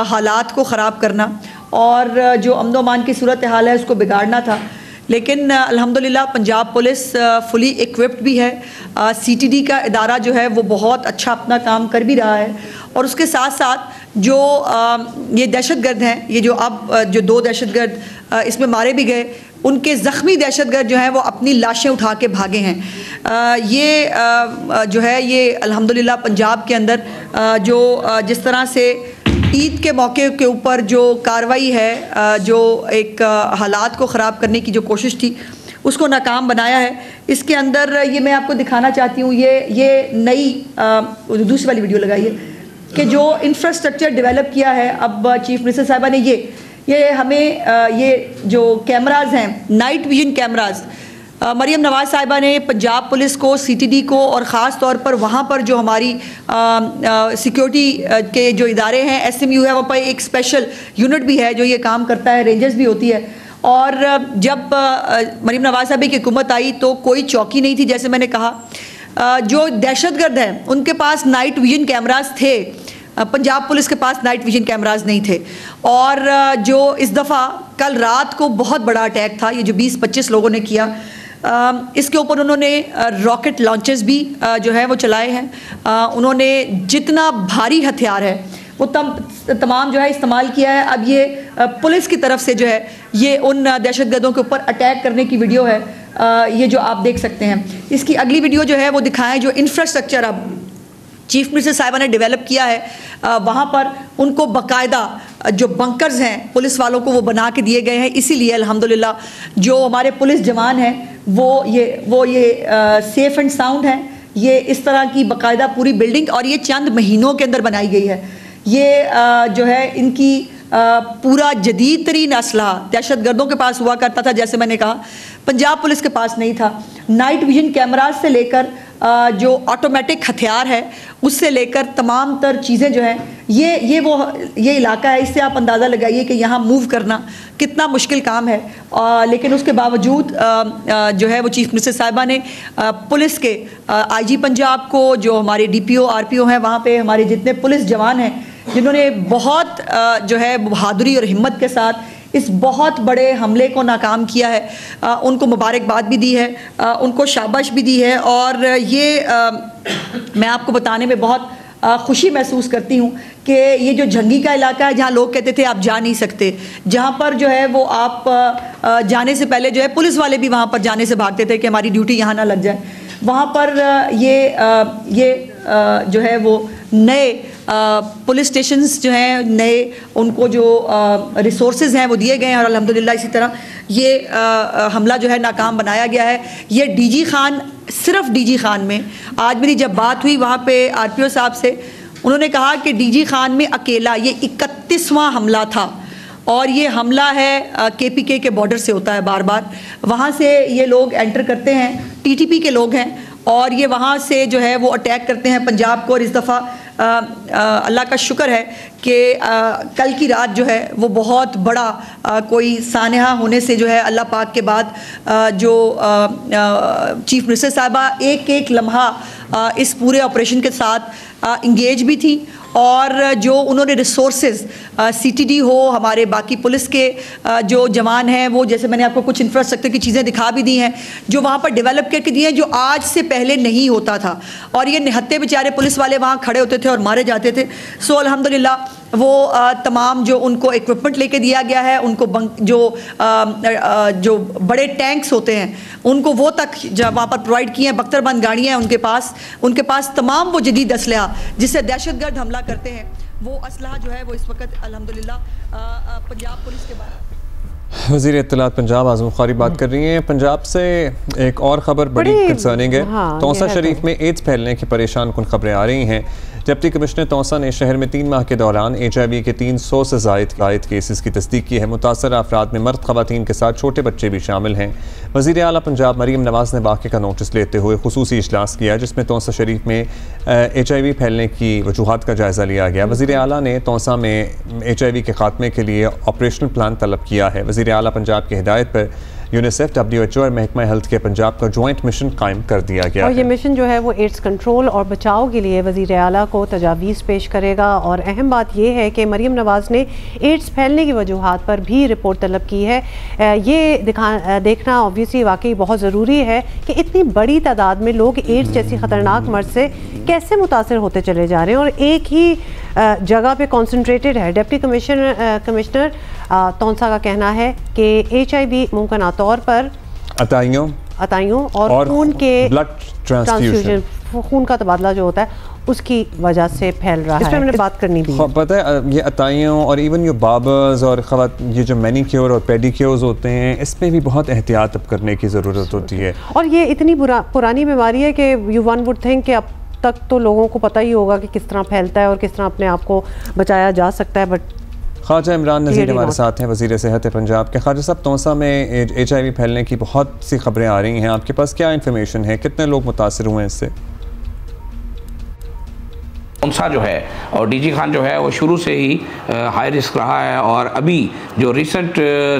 हालात को ख़राब करना और जो अमन व अमान की सूरत हाल है उसको बिगाड़ना था। लेकिन अल्हम्दुलिल्लाह पंजाब पुलिस फुली इक्विप्ड भी है, CTD का इदारा जो है वो बहुत अच्छा अपना काम कर भी रहा है और उसके साथ साथ जो ये दहशतगर्द हैं, ये जो 2 दहशतगर्द इसमें मारे भी गए, उनके ज़ख्मी दहशतगर्द जो हैं वो अपनी लाशें उठा के भागे हैं। ये जो है ये अल्हम्दुलिल्लाह पंजाब के अंदर जो जिस तरह से ईद के मौके के ऊपर जो कार्रवाई है, जो एक हालात को ख़राब करने की जो कोशिश थी उसको नाकाम बनाया है। इसके अंदर ये मैं आपको दिखाना चाहती हूँ, ये नई दूसरी वाली वीडियो लगाइए कि जो इंफ्रास्ट्रक्चर डेवलप किया है अब चीफ मिनिस्टर साहिबा ने, ये हमें ये जो कैमराज हैं, night vision cameras, Maryam Nawaz साहिबा ने पंजाब पुलिस को, CTD को और ख़ास तौर पर वहाँ पर जो हमारी सिक्योरिटी के जो इदारे हैं, SMU है, वहाँ पर एक स्पेशल यूनिट भी है जो ये काम करता है, रेंजर्स भी होती है। और जब मरियम नवाज साहिबा की हुकूमत आई तो कोई चौकी नहीं थी, जैसे मैंने कहा। जो दहशतगर्द हैं उनके पास नाइट विजन कैमरास थे, पंजाब पुलिस के पास नाइट विजन कैमरास नहीं थे। और जो इस दफ़ा कल रात को बहुत बड़ा अटैक था, ये जो 20-25 लोगों ने किया, इसके ऊपर उन्होंने रॉकेट लॉन्चर्स भी जो है वो चलाए हैं। उन्होंने जितना भारी हथियार है वो तमाम जो है इस्तेमाल किया है। अब ये पुलिस की तरफ से जो है ये उन दहशतगर्दों के ऊपर अटैक करने की वीडियो है, ये जो आप देख सकते हैं। इसकी अगली वीडियो जो है वो दिखाएं, जो इंफ्रास्ट्रक्चर अब चीफ मिनिस्टर साहिबा ने डेवलप किया है, वहाँ पर उनको बाकायदा जो बंकर्स हैं पुलिस वालों को वो बना के दिए गए हैं। इसीलिए अल्हम्दुलिल्लाह जो हमारे पुलिस जवान हैं वो ये सेफ़ एंड साउंड हैं। ये इस तरह की बाकायदा पूरी बिल्डिंग, और ये चंद महीनों के अंदर बनाई गई है। ये जो है इनकी पूरा जदीद तरीन असलहा दहशतगर्दों के पास हुआ करता था, जैसे मैंने कहा पंजाब पुलिस के पास नहीं था। नाइट विजन कैमराज से लेकर जो ऑटोमेटिक हथियार है उससे लेकर तमाम तर चीज़ें जो हैं, ये इलाका है, इससे आप अंदाज़ा लगाइए कि यहाँ मूव करना कितना मुश्किल काम है। लेकिन उसके बावजूद जो है वो चीफ मिनिस्टर साहिबा ने पुलिस के IG पंजाब को, जो हमारे DPO RPO हैं, वहाँ पे हमारे जितने पुलिस जवान हैं जिन्होंने बहुत जो है बहादुरी और हिम्मत के साथ इस बहुत बड़े हमले को नाकाम किया है, उनको मुबारकबाद भी दी है, उनको शाबाश भी दी है। और ये मैं आपको बताने में बहुत खुशी महसूस करती हूँ कि ये जो झंगी का इलाका है जहाँ लोग कहते थे आप जा नहीं सकते, जहाँ पर जो है वो आप जाने से पहले जो है पुलिस वाले भी वहाँ पर जाने से भागते थे कि हमारी ड्यूटी यहाँ ना लग जाए, वहाँ पर ये जो है वो नए पुलिस स्टेशंस जो हैं, नए उनको जो रिसोर्सेज हैं वो दिए गए हैं। और अल्हम्दुलिल्लाह इसी तरह ये हमला जो है नाकाम बनाया गया है। ये DG खान, सिर्फ DG खान में आज मेरी जब बात हुई वहाँ पे RPO साहब से, उन्होंने कहा कि DG खान में अकेला ये 31वां हमला था। और ये हमला है KPK के बॉर्डर से होता है बार बार, वहाँ से ये लोग एंटर करते हैं, TTP के लोग हैं, और ये वहाँ से जो है वो अटैक करते हैं पंजाब को। और इस दफ़ा अल्लाह का शुक्र है कि कल की रात जो है वो बहुत बड़ा कोई सानहा होने से जो है अल्लाह पाक के बाद जो चीफ मिनिस्टर साहिबा एक एक लम्हा इस पूरे ऑपरेशन के साथ इंगेज भी थी। और जो उन्होंने रिसोर्सेज CTD हो, हमारे बाकी पुलिस के जो जवान हैं, वो जैसे मैंने आपको कुछ इंफ्रास्ट्रक्चर की चीज़ें दिखा भी दी हैं जो वहाँ पर डेवलप करके दी हैं, जो आज से पहले नहीं होता था। और ये निहत्ते बेचारे पुलिस वाले वहाँ खड़े होते थे और मारे जाते थे। सो अल्हम्दुलिल्लाह वो तमाम जो उनको इक्विपमेंट लेके दिया गया है, उनको जो बड़े टैंक्स होते हैं उनको वो तक वहाँ पर प्रोवाइड किए हैं, बख्तरबंद गाड़ियाँ हैं उनके पास तमाम वो जदीद असलहा जिससे दहशतगर्द हमला करते हैं, वो असलहा जो है वो इस वक्त अल्हम्दुलिल्लाह पंजाब पुलिस के बाद। वज़ीर इत्तलात पंजाब आज़म बुखारी बात कर रही हैं। पंजाब से एक और ख़बर बड़ी कंसर्निंग है। तौसा शरीफ में एड्स फैलने की परेशान कुन खबरें आ रही हैं। डिप्टी कमिश्नर तौसा ने शहर में 3 माह के दौरान HIV के 300 से ज़ायद केसेस की तस्दीक की है। मुतासर अफराद में मर्द ख़वातीन के साथ छोटे बच्चे भी शामिल हैं। वज़ीर आला पंजाब मरीम नवाज़ ने वाक़े का नोटिस लेते हुए खुसूसी इजलास किया जिसमें तौसा शरीफ में HIV फैलने की वजूहात का जायज़ा लिया गया। वज़ीर आला ने तौसा में HIV के ख़ात्मे के लिए ऑपरेशनल प्लान तलब किया है। वज़ीर आला पंजाब की हिदायत पर यूनिसेफ, WHO और महकमा हेल्थ के पंजाब का जॉइंट मिशन कायम कर दिया गया और ये मिशन जो है वो एड्स कंट्रोल और बचाव के लिए वज़ीर आला को तजावीज़ पेश करेगा। और अहम बात यह है कि मरीम नवाज़ ने एड्स फैलने की वजूहात पर भी रिपोर्ट तलब की है। ये देखना ऑब्वियसली वाकई बहुत ज़रूरी है कि इतनी बड़ी तादाद में लोग एड्स जैसी ख़तरनाक मर्ज़ से कैसे मुतासर होते चले जा रहे हैं और एक ही जगह पे कॉन्सनट्रेटेड है। डिप्टी कमिश्नर तौसा का कहना है कि HIV मुमकिन तौर पर अताइयों और खून के ब्लड ट्रांसफ्यूजन, खून का तबादला जो होता है उसकी वजह से फैल रहा है। इस पर हमने बात करनी भी है। पता है ये अताइयों और इवन ये बाबर्स और ये जो मैनीक्योर और पेडिक्योर्स होते हैं इसमें भी बहुत एहतियात अब करने की ज़रूरत होती है। और ये इतनी पुरानी बीमारी है कि यू वन वुड थिंक कि अब तक तो लोगों को पता ही होगा कि किस तरह फैलता है और किस तरह अपने आप को बचाया जा सकता है। बट ख्वाजा इमरान नज़ीर हमारे साथ हैं, वज़ीर सेहत पंजाब के। ख्वाजा साहब, तौसा में HIV फैलने की बहुत सी खबरें आ रही हैं, आपके पास क्या इन्फॉर्मेशन है, कितने लोग मुतासर हुए हैं इससे? तौंसा जो है और डीजी खान जो है वो शुरू से ही हाई रिस्क रहा है। और अभी जो रिसेंट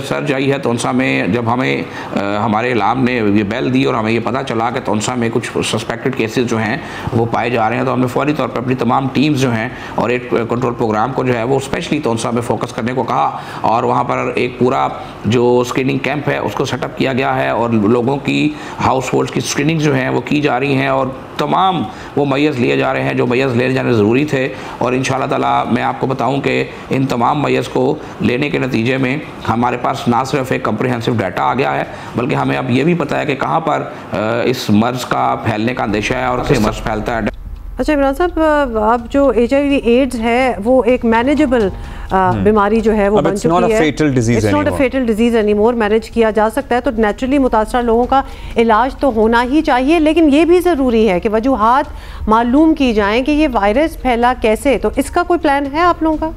सर्ज आई है तौंसा में, जब हमें हमारे इलाम ने ये बेल दी और हमें ये पता चला कि तौंसा में कुछ सस्पेक्टेड केसेस जो हैं वो पाए जा रहे हैं, तो हमने फौरी तौर पर अपनी तमाम टीम्स जो हैं और एक कंट्रोल प्रोग्राम को जो है वो स्पेशली तौंसा में फोकस करने को कहा और वहाँ पर एक पूरा जो स्क्रीनिंग कैंप है उसको सेटअप किया गया है और लोगों की हाउस होल्ड की स्क्रीनिंग जो है वो की जा रही हैं और तमाम वो मैयज़ लिए जा रहे हैं जो मैयज़ ले जाने ज़रूरी थे। और इंशाअल्लाह ताला मैं आपको बताऊं कि इन तमाम मैयज़ को लेने के नतीजे में हमारे पास ना सिर्फ एक कम्प्रिहेंसिव डाटा आ गया है बल्कि हमें अब ये भी पता है कि कहाँ पर इस मर्ज़ का फैलने का अंदेशा है और कैसे मर्ज़ फैलता है। अच्छा इमरान साहब, अब जो HIV एड्स है वो एक मैनेजेबल बीमारी जो है वो बन चुकी है। It's not a fatal disease anymore, manage किया जा सकता है। तो नेचुरली मुतासरा लोगों का इलाज तो होना ही चाहिए, लेकिन ये भी ज़रूरी है कि वजूहात मालूम की जाएं कि ये वायरस फैला कैसे। तो इसका कोई प्लान है आप लोगों का?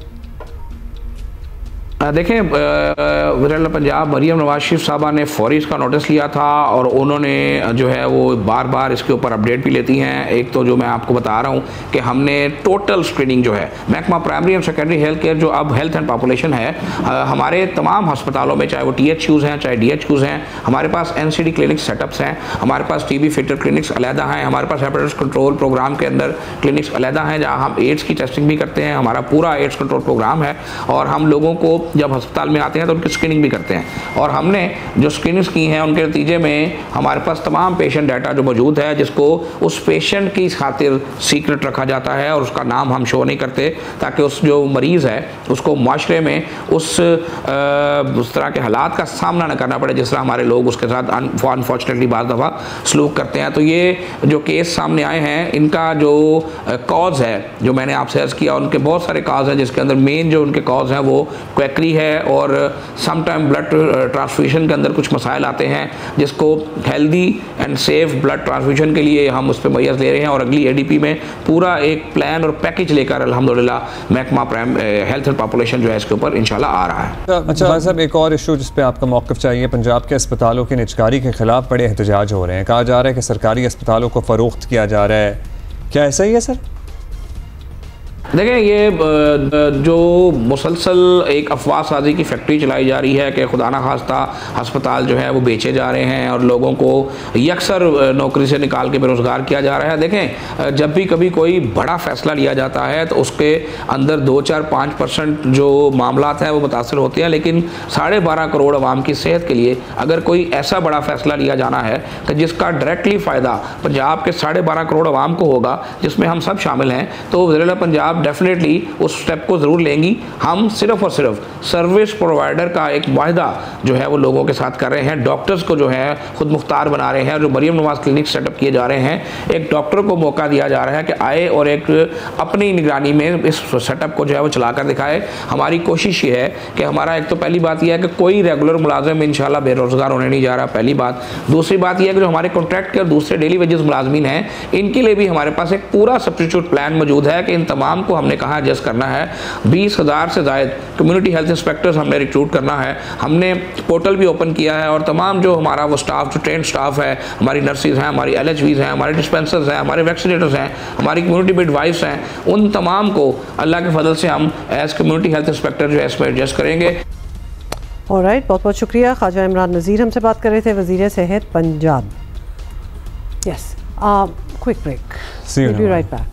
देखें, वज़ीर पंजाब मरियम नवाज शरीफ साहबा ने फौरी इसका नोटिस लिया था और उन्होंने जो है वो बार बार इसके ऊपर अपडेट भी लेती हैं। एक तो जो मैं आपको बता रहा हूँ कि हमने टोटल स्क्रीनिंग जो है महकमा primary and secondary health care जो अब हेल्थ एंड पॉपुलेशन है हमारे तमाम अस्पतालों में, चाहे वो THUs हैं चाहे DHUs हैं, हमारे पास NCD क्लिनिक्स सेटअप्स हैं, हमारे पास TB फिल्टर क्लिनिक्स अलहदा हैं, हमारे पास हेपेटाइटिस कंट्रोल प्रोग्राम के अंदर क्लिनिक्स अलहदा हैं जहाँ हम एड्स की टेस्टिंग भी करते हैं। हमारा पूरा एड्स कंट्रोल प्रोग्राम है और हम लोगों को जब अस्पताल में आते हैं तो उनकी स्क्रीनिंग भी करते हैं और हमने जो स्क्रीनिंग्स की हैं उनके नतीजे में हमारे पास तमाम पेशेंट डाटा जो मौजूद है जिसको उस पेशेंट की खातिर सीक्रेट रखा जाता है और उसका नाम हम शो नहीं करते ताकि उस जो मरीज़ है उसको माशरे में उस तरह के हालात का सामना न करना पड़े जिस तरह हमारे लोग उसके साथ अनफॉर्चुनेटली बाज़ दफ़ा सलूक करते हैं। तो ये जो केस सामने आए हैं इनका जो कॉज है जो मैंने आपसे अर्ज़ किया, उनके बहुत सारे कॉज हैं जिसके अंदर मेन जो उनके कॉज हैं वो क्वैकरी है और समटाइम ब्लड ट्रांसफ्यूशन के अंदर कुछ मसाइल आते हैं जिसको healthy and safe blood transfusion के लिए हम उस पर मैयज़ ले रहे हैं और अगली ADP में पूरा एक प्लान और पैकेज लेकर अल्हम्दुलिल्लाह महकमा हेल्थ एंड पॉपुलेशन जो है इसके ऊपर इंशाल्लाह आ रहा है। अच्छा भाई साहब, एक और इशू जिस पे आपका मौक़िफ़ चाहिए, पंजाब के अस्पतालों की निजकारी के खिलाफ बड़े एहतजाज हो रहे हैं। कहा जा रहा है कि सरकारी अस्पतालों को फ़रोख्त किया जा रहा है, क्या ऐसा ही है सर? देखें, ये जो मुसलसल एक अफवाह साजी की फैक्ट्री चलाई जा रही है कि खुदा ना खास्ता अस्पताल जो है वो बेचे जा रहे हैं और लोगों को यकसर नौकरी से निकाल के बेरोज़गार किया जा रहा है। देखें, जब भी कभी कोई बड़ा फ़ैसला लिया जाता है तो उसके अंदर 2-4-5% जो मामलात हैं वो मुतासर होते हैं, लेकिन 12.5 करोड़ आवाम की सेहत के लिए अगर कोई ऐसा बड़ा फ़ैसला लिया जाना है कि जिसका डायरेक्टली फ़ायदा पंजाब के 12.5 करोड़ आवाम को होगा जिसमें हम सब शामिल हैं, तो वज़ीर पंजाब डेफिनेटली उस स्टेप को ज़रूर लेंगी। हम सिर्फ और सिर्फ सर्विस प्रोवाइडर का एक वायदा जो है वो लोगों के साथ कर रहे हैं। डॉक्टर्स को जो है खुद मुख्तार बना रहे हैं। जो मरियम नवाज क्लिनिक सेटअप किए जा रहे हैं, एक डॉक्टर को मौका दिया जा रहा है कि आए और एक अपनी निगरानी में इस सेटअप को जो है वो चला कर दिखाए। हमारी कोशिश ये है कि हमारा एक तो पहली बात यह है कि कोई रेगुलर मुलाजिम इंशाल्लाह बेरोज़गार होने नहीं जा रहा, पहली बात। दूसरी बात यह है कि जो हमारे कॉन्ट्रैक्ट के और दूसरे डेली वेजेस मुलाजमीन हैं इनके लिए भी हमारे पास एक पूरा सब्स्टिट्यूट प्लान मौजूद है कि इन तमाम को हमने कहा एडजस्ट करना है। 20,000 से ज़ायद कम्युनिटी हेल्थ इंस्पेक्टर्स हमने रिक्रूट करना है। हमने पोर्टल भी ओपन किया है और तमाम जो हमारा वो स्टाफ जो ट्रेंड स्टाफ है, हमारी नर्सिस हैं, हमारी LHVs हैं, हमारे डिस्पेंसर्स हैं, हमारे वैक्सीनेटर्स हैं, हमारी कम्युनिटी मिडवाइफ्स हैं, उन तमाम को अल्लाह के फजल से हम एज कम्युनिटी हेल्थ इंस्पेक्टर जो है इसमें एडजस्ट करेंगे। ऑलराइट, बहुत बहुत शुक्रिया। ख्वाजा इमरान नज़ीर हमसे बात कर रहे थे, वज़ीर सेहत Punjab. Yes, quick break, will be right back.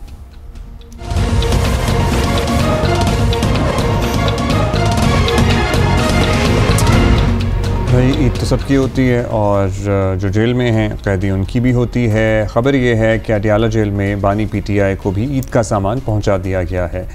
भाई, ईद तो सबकी होती है और जो जेल में हैं कैदी उनकी भी होती है। ख़बर ये है कि अडियाला जेल में बानी PTI को भी ईद का सामान पहुंचा दिया गया है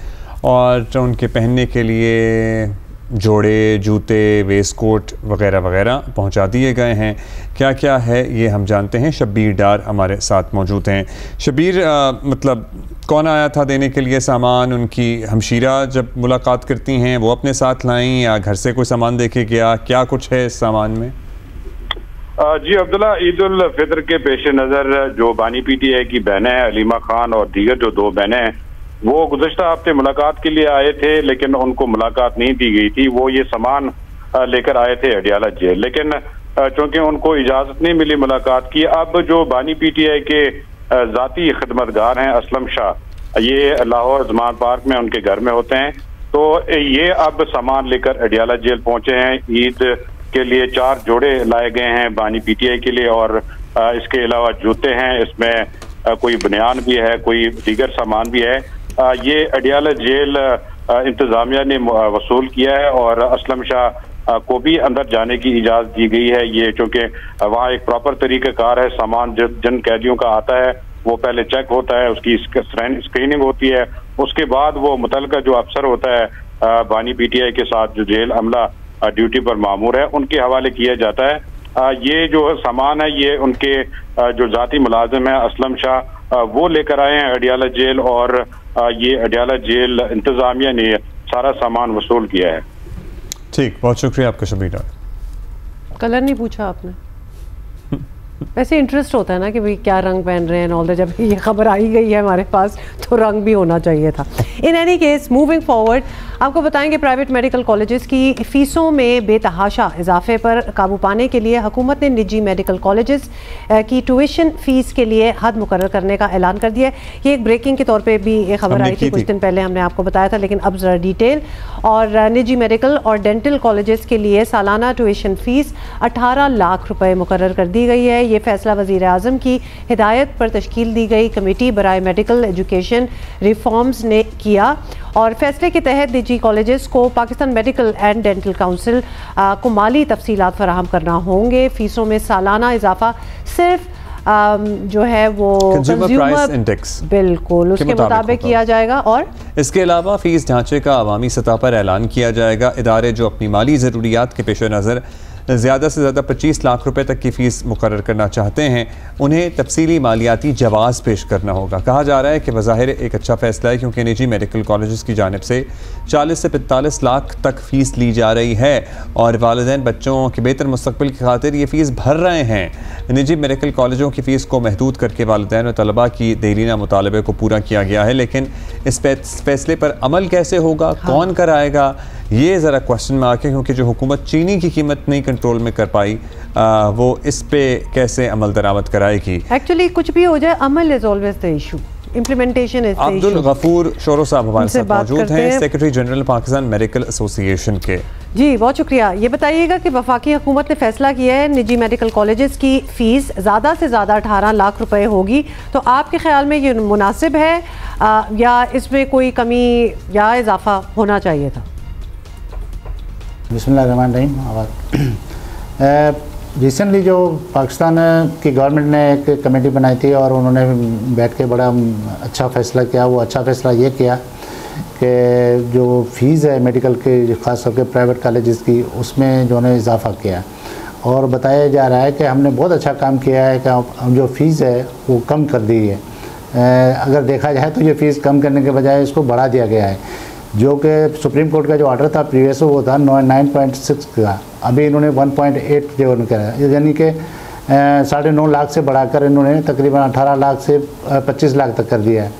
और उनके पहनने के लिए जोड़े, जूते, वेस्ट कोट वगैरह वगैरह पहुंचा दिए गए हैं। क्या क्या है ये हम जानते हैं। शब्बीर डार हमारे साथ मौजूद हैं। शब्बीर, मतलब कौन आया था देने के लिए सामान? उनकी हमशीरा जब मुलाकात करती हैं वो अपने साथ लाएं या घर से कोई सामान देके गया? क्या कुछ है इस सामान में? जी अब्दुल्ला, ईद उल फितर के पेश नज़र जो बानी PTI की बहनें हैं अलीमा खान और दीगर जो 2 बहनें हैं वो गुज़श्ता हफ्ते मुलाकात के लिए आए थे, लेकिन उनको मुलाकात नहीं दी गई थी। वो ये सामान लेकर आए थे अडियाला जेल, लेकिन चूंकि उनको इजाज़त नहीं मिली मुलाकात की, अब जो बानी PTI के ज़ाती खिदमतगार हैं असलम शाह, ये लाहौर जमान पार्क में उनके घर में होते हैं। तो ये अब सामान लेकर अडियाला जेल पहुंचे हैं। ईद के लिए 4 जोड़े लाए गए हैं बानी पीटीआई के लिए, और इसके अलावा जूते हैं, इसमें कोई बनियान भी है, कोई दीगर सामान भी है। ये अडियाला जेल इंतजामिया ने वसूल किया है और असलम शाह को भी अंदर जाने की इजाजत दी गई है। ये चूंकि वहाँ एक प्रॉपर तरीक़ाकार है, सामान जिन कैदियों का आता है वो पहले चेक होता है, उसकी स्क्रीनिंग होती है, उसके बाद वो मुतलका जो अफसर होता है बानी पीटीआई के साथ जो जेल अमला ड्यूटी पर मामूर है उनके हवाले किया जाता है। ये जो सामान है ये उनके जो जाती मुलाजिम है असलम शाह वो लेकर आए हैं अडियाला जेल, और ये अडियाला जेल इंतजामिया ने सारा सामान वसूल किया है। ठीक, बहुत शुक्रिया आपका शबीर डॉक्टर। कलर नहीं पूछा आपने? वैसे इंटरेस्ट होता है ना कि भाई क्या रंग पहन रहे हैं ऑल द, जब ये खबर आई गई है हमारे पास तो रंग भी होना चाहिए था। In any case moving forward आपको बताएंगे प्राइवेट मेडिकल कॉलेजेस की फ़ीसों में बेतहाशा इजाफे पर काबू पाने के लिए हुकूमत ने निजी मेडिकल कॉलेजेस की ट्यूशन फ़ीस के लिए हद मुकर्रर करने का ऐलान कर दिया है। ये एक ब्रेकिंग के तौर पर भी एक खबर आई थी, कुछ दिन पहले हमने आपको बताया था, लेकिन अब ज़रा डिटेल। और निजी मेडिकल और डेंटल कॉलेजेस के लिए सालाना ट्यूशन फ़ीस 18 लाख रुपये मुकर्रर कर दी गई है। ये फैसला वज़ीर आज़म की हिदायत पर तश्कील दी गई कमेटी बराए मेडिकल एजुकेशन रिफॉर्म्स ने किया, और फैसले के तहत निजी कॉलेजेस को Pakistan medical and dental council को माली तफसीलात फराहम करना होंगे। फ़ीसों में सालाना इजाफा सिर्फ जो है वो कंज्यूमर इंडेक्स बिल्कुल उसके मुताबिक किया जाएगा, और इसके अलावा फ़ीस ढांचे का अवामी सतह पर ऐलान किया जाएगा। इदारे जो अपनी माली ज़रूरियात के पेश नज़र ज़्यादा से ज़्यादा 25 लाख रुपए तक की फ़ीस मुकर्रर करना चाहते हैं, उन्हें तफसीली मालियाती जवाज़ पेश करना होगा। कहा जा रहा है कि बज़ाहिर एक अच्छा फ़ैसला है क्योंकि निजी मेडिकल कॉलेजेस की जानिब से 40 से 45 लाख तक फ़ीस ली जा रही है और वालिदैन बच्चों के बेहतर मुस्तक़बिल की खातिर ये फ़ीस भर रहे हैं। निजी मेडिकल कॉलेजों की फ़ीस को महदूद करके वालिदैन और तलबा की देरीना मुतालबे को पूरा किया गया है, लेकिन इस फैसले पर अमल कैसे होगा, कौन कराएगा, ये ज़रा क्वेश्चन मार्क है, क्योंकि जो हुकूमत चीनी की कीमत नहीं कंट्रोल में कर पाई वो इस पे कैसे अमल दरामद कराएगी। एक्चुअली कुछ भी हो जाए अमल is always the issue, implementation is the issue. Abdul Ghafoor Shoro साहब हमारे साथ मौजूद हैं, secretary general Pakistan medical association के। जी बहुत शुक्रिया। ये बताइएगा कि वफाकी हुकूमत ने फैसला किया है निजी मेडिकल कॉलेजेस की फ़ीस ज़्यादा से ज़्यादा 18 लाख रुपए होगी, तो आपके ख्याल में ये मुनासिब है या इसमें कोई कमी या इजाफा होना चाहिए था? बिस्मिल्लाहिर्रहमानिर्रहीम। रिसेंटली जो पाकिस्तान की गवर्नमेंट ने एक कमेटी बनाई थी और उन्होंने बैठ के बड़ा अच्छा फ़ैसला किया। वो अच्छा फ़ैसला ये किया कि जो फ़ीस है मेडिकल के ख़ास तौर पर प्राइवेट कॉलेजेस की उसमें जो है इजाफ़ा किया, और बताया जा रहा है कि हमने बहुत अच्छा काम किया है कि जो फ़ीस है वो कम कर दी है। अगर देखा जाए तो ये फ़ीस कम करने के बजाय इसको बढ़ा दिया गया है, जो कि सुप्रीम कोर्ट का जो ऑर्डर था प्रीवियस वो था 9.6 का, अभी इन्होंने 1.8 जो करा, यानी कि 9.5 लाख से बढ़ाकर इन्होंने तकरीबन 18 लाख से 25 लाख तक कर दिया है।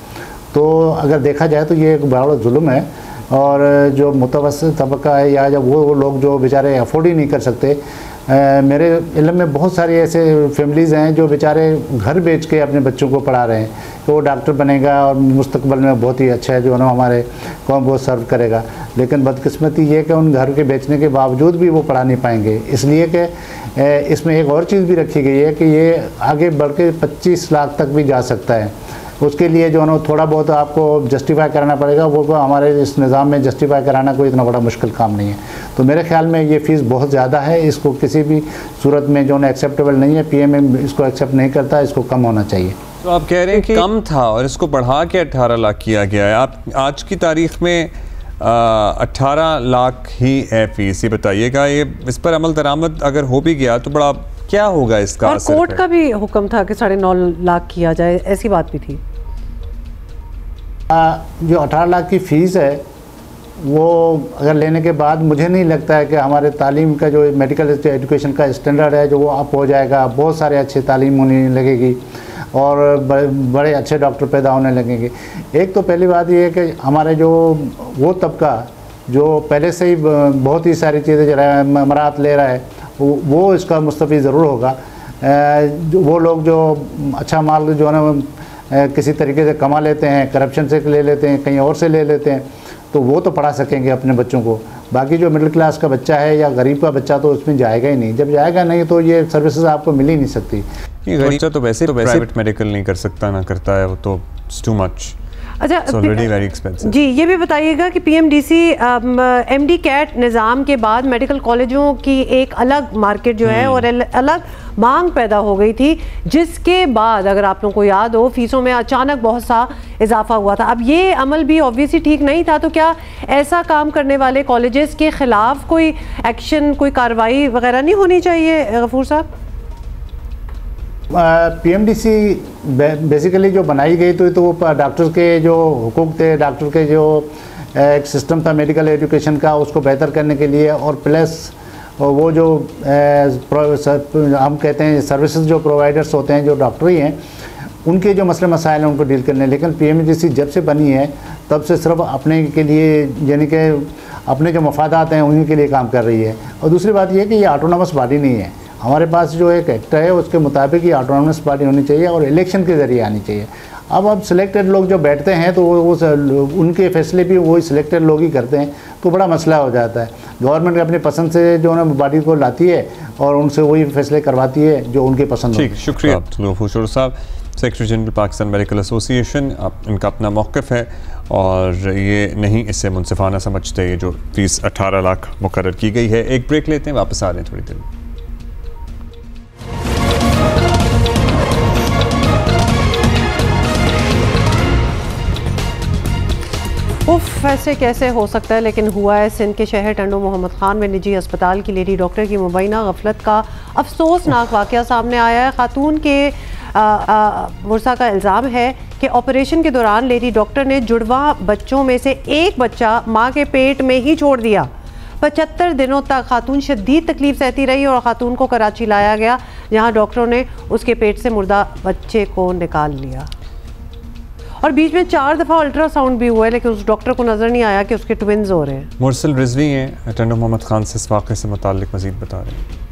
तो अगर देखा जाए तो ये एक बड़ा जुल्म है, और जो मुतवस्सित तबका है या जब वो लोग जो बेचारे अफोर्ड ही नहीं कर सकते, मेरे इल्म में बहुत सारी ऐसे फैमिलीज़ हैं जो बेचारे घर बेच के अपने बच्चों को पढ़ा रहे हैं कि वो डॉक्टर बनेगा और मुस्तकबिल में बहुत ही अच्छा है जो ना हमारे कौम को सर्व करेगा, लेकिन बदकिस्मती ये कि उन घर के बेचने के बावजूद भी वो पढ़ा नहीं पाएंगे। इसलिए कि इसमें एक और चीज़ भी रखी गई है कि ये आगे बढ़ के 25 लाख तक भी जा सकता है। उसके लिए जो है ना थोड़ा बहुत आपको जस्टिफाई कराना पड़ेगा, वो हमारे इस निज़ाम में जस्टिफाई कराना कोई इतना बड़ा मुश्किल काम नहीं है। तो मेरे ख्याल में ये फ़ीस बहुत ज़्यादा है, इसको किसी भी सूरत में जो है एक्सेप्टेबल नहीं है। PMM इसको एक्सेप्ट नहीं करता, इसको कम होना चाहिए। तो आप कह रहे हैं कि कम था और इसको बढ़ा के 18 लाख किया गया है। आप आज की तारीख में 18 लाख ही है फ़ीस, ये बताइएगा, ये इस पर अमल दरामद अगर हो भी गया तो बड़ा क्या होगा इसका? और कोर्ट का भी हुक्म था कि 9.5 लाख किया जाए, ऐसी बात भी थी। जो 18 लाख की फ़ीस है वो अगर लेने के बाद मुझे नहीं लगता है कि हमारे तालीम का जो मेडिकल एजुकेशन का स्टैंडर्ड है जो वो अप हो जाएगा। बहुत सारे अच्छे तालीम होने लगेगी और बड़े अच्छे डॉक्टर पैदा होने लगेंगे। एक तो पहली बात ये है कि हमारे जो वो तबका जो पहले से ही बहुत ही सारी चीज़ें मराहत ले रहा है वो इसका मुस्तफ़ीद ज़रूर होगा। वो लोग जो अच्छा माल जो है ना किसी तरीके से कमा लेते हैं, करप्शन से ले लेते हैं, कहीं और से ले लेते हैं, तो वो तो पढ़ा सकेंगे अपने बच्चों को। बाकी जो मिडिल क्लास का बच्चा है या गरीब का बच्चा तो उसमें जाएगा ही नहीं। जब जाएगा नहीं तो ये सर्विसेज आपको मिल ही नहीं सकती। ये गरीब बच्चा तो वैसे प्राइवेट मेडिकल नहीं कर सकता, ना करता है, वो तो टू मच। अच्छा, ऑलरेडी वेरी एक्सपेंसिव। जी, ये भी बताइएगा कि पीएमडीसी एमडी कैट निज़ाम के बाद मेडिकल कॉलेजों की एक अलग मार्केट जो है और अलग मांग पैदा हो गई थी, जिसके बाद अगर आप लोगों को याद हो फीसों में अचानक बहुत सा इजाफा हुआ था। अब ये अमल भी ऑब्वियसली ठीक नहीं था, तो क्या ऐसा काम करने वाले कॉलेजेस के खिलाफ कोई एक्शन, कोई कार्रवाई वगैरह नहीं होनी चाहिए गफूर साहब? पीएमडीसी बेसिकली जो बनाई गई तो वो डॉक्टर के जो हुकूक थे, डॉक्टर के जो एक सिस्टम था मेडिकल एजुकेशन का, उसको बेहतर करने के लिए, और प्लस वो जो हम कहते हैं सर्विसेज जो प्रोवाइडर्स होते हैं, जो डॉक्टर ही हैं, उनके जो मसले मसाइल हैं उनको डील करने। लेकिन पीएमडीसी जब से बनी है तब से सिर्फ अपने के लिए, यानी कि अपने जो मफादात हैं उन्हीं के लिए काम कर रही है। और दूसरी बात यह है कि ये ऑटोनॉमस बॉडी नहीं है। हमारे पास जो एक एक्ट है उसके मुताबिक ये ऑटोनॉमस बॉडी होनी चाहिए और इलेक्शन के ज़रिए आनी चाहिए। अब सिलेक्टेड लोग जो बैठते हैं तो वो उनके फैसले भी वही सिलेक्टेड लोग ही करते हैं, तो बड़ा मसला हो जाता है। गवर्नमेंट अपनी पसंद से जो है बॉडी को लाती है और उनसे वही फैसले करवाती है जो उनके पसंद। ठीक, शुक्रिया गफूर साहब, secretary general Pakistan medical association. इनका अपना मौक़िफ़ है और ये नहीं इससे मुनसिफाना समझते ये जो फीस 18 लाख मुकर्रर की गई है। एक ब्रेक लेते हैं, वापस आ रहे हैं थोड़ी देर। उफ, ऐसे कैसे हो सकता है, लेकिन हुआ है। सिंध के शहर टंडो मोहम्मद खान में निजी अस्पताल की लेडी डॉक्टर की मुबैना गफलत का अफसोसनाक वाक़या सामने आया है। खातून के मुर्सा का इल्ज़ाम है कि ऑपरेशन के दौरान लेडी डॉक्टर ने जुड़वा बच्चों में से एक बच्चा माँ के पेट में ही छोड़ दिया। 75 दिनों तक खातून शदीद तकलीफ सहती रही और खातून को कराची लाया गया, जहाँ डॉक्टरों ने उसके पेट से मुर्दा बच्चे को निकाल लिया। और बीच में 4 दफ़ा अल्ट्रासाउंड भी हुआ है, लेकिन उस डॉक्टर को नज़र नहीं आया कि उसके ट्विन्स हो रहे हैं। मुरसल रिजवी हैं, टंडो मोहम्मद खान से इस वाक़े से मुताल्लिक मज़ीद बता रहे हैं।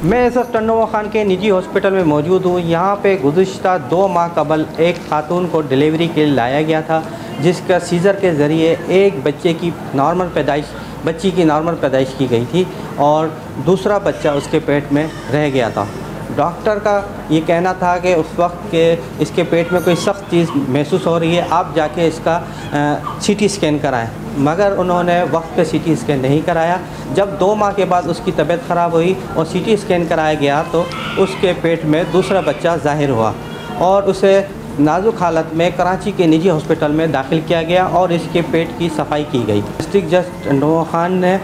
मैं इस वक्त टंडो मोहम्मद खान के निजी हॉस्पिटल में मौजूद हूँ। यहाँ पे गुज़िश्ता 2 माह कबल एक खातून को डिलीवरी के लिए लाया गया था, जिसका सीज़र के ज़रिए एक बच्चे की बच्ची की नॉर्मल पैदाइश की गई थी और दूसरा बच्चा उसके पेट में रह गया था। डॉक्टर का ये कहना था कि उस वक्त के इसके पेट में कोई सख्त चीज़ महसूस हो रही है, आप जाके इसका सीटी स्कैन कराएं, मगर उन्होंने वक्त पे सीटी स्कैन नहीं कराया। जब 2 माह के बाद उसकी तबीयत ख़राब हुई और सीटी स्कैन कराया गया तो उसके पेट में दूसरा बच्चा ज़ाहिर हुआ और उसे नाजुक हालत में कराची के निजी हॉस्पिटल में दाखिल किया गया और इसके पेट की सफाई की गई। डिस्ट्रिक्ट जज टंडो खान ने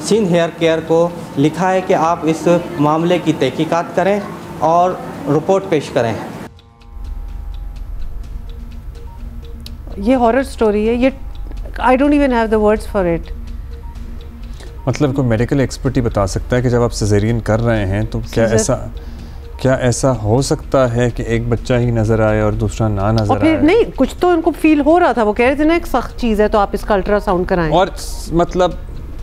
सिंध हेयर केयर को लिखा है कि आप इस मामले की तहकीकात करें और रिपोर्ट पेश करें। ये हॉरर स्टोरी है, ये I don't even have the words for it. मतलब कोई मेडिकल एक्सपर्ट ही बता सकता है कि जब आप सिजेरियन कर रहे हैं तो क्या ऐसा हो सकता है कि एक बच्चा ही नजर आए और दूसरा ना नजर आए? नहीं, कुछ तो उनको फील हो रहा था, वो कह रहे थे ना एक सख्त चीज़ है तो आप इसका अल्ट्रासाउंड कराएं। और मतलब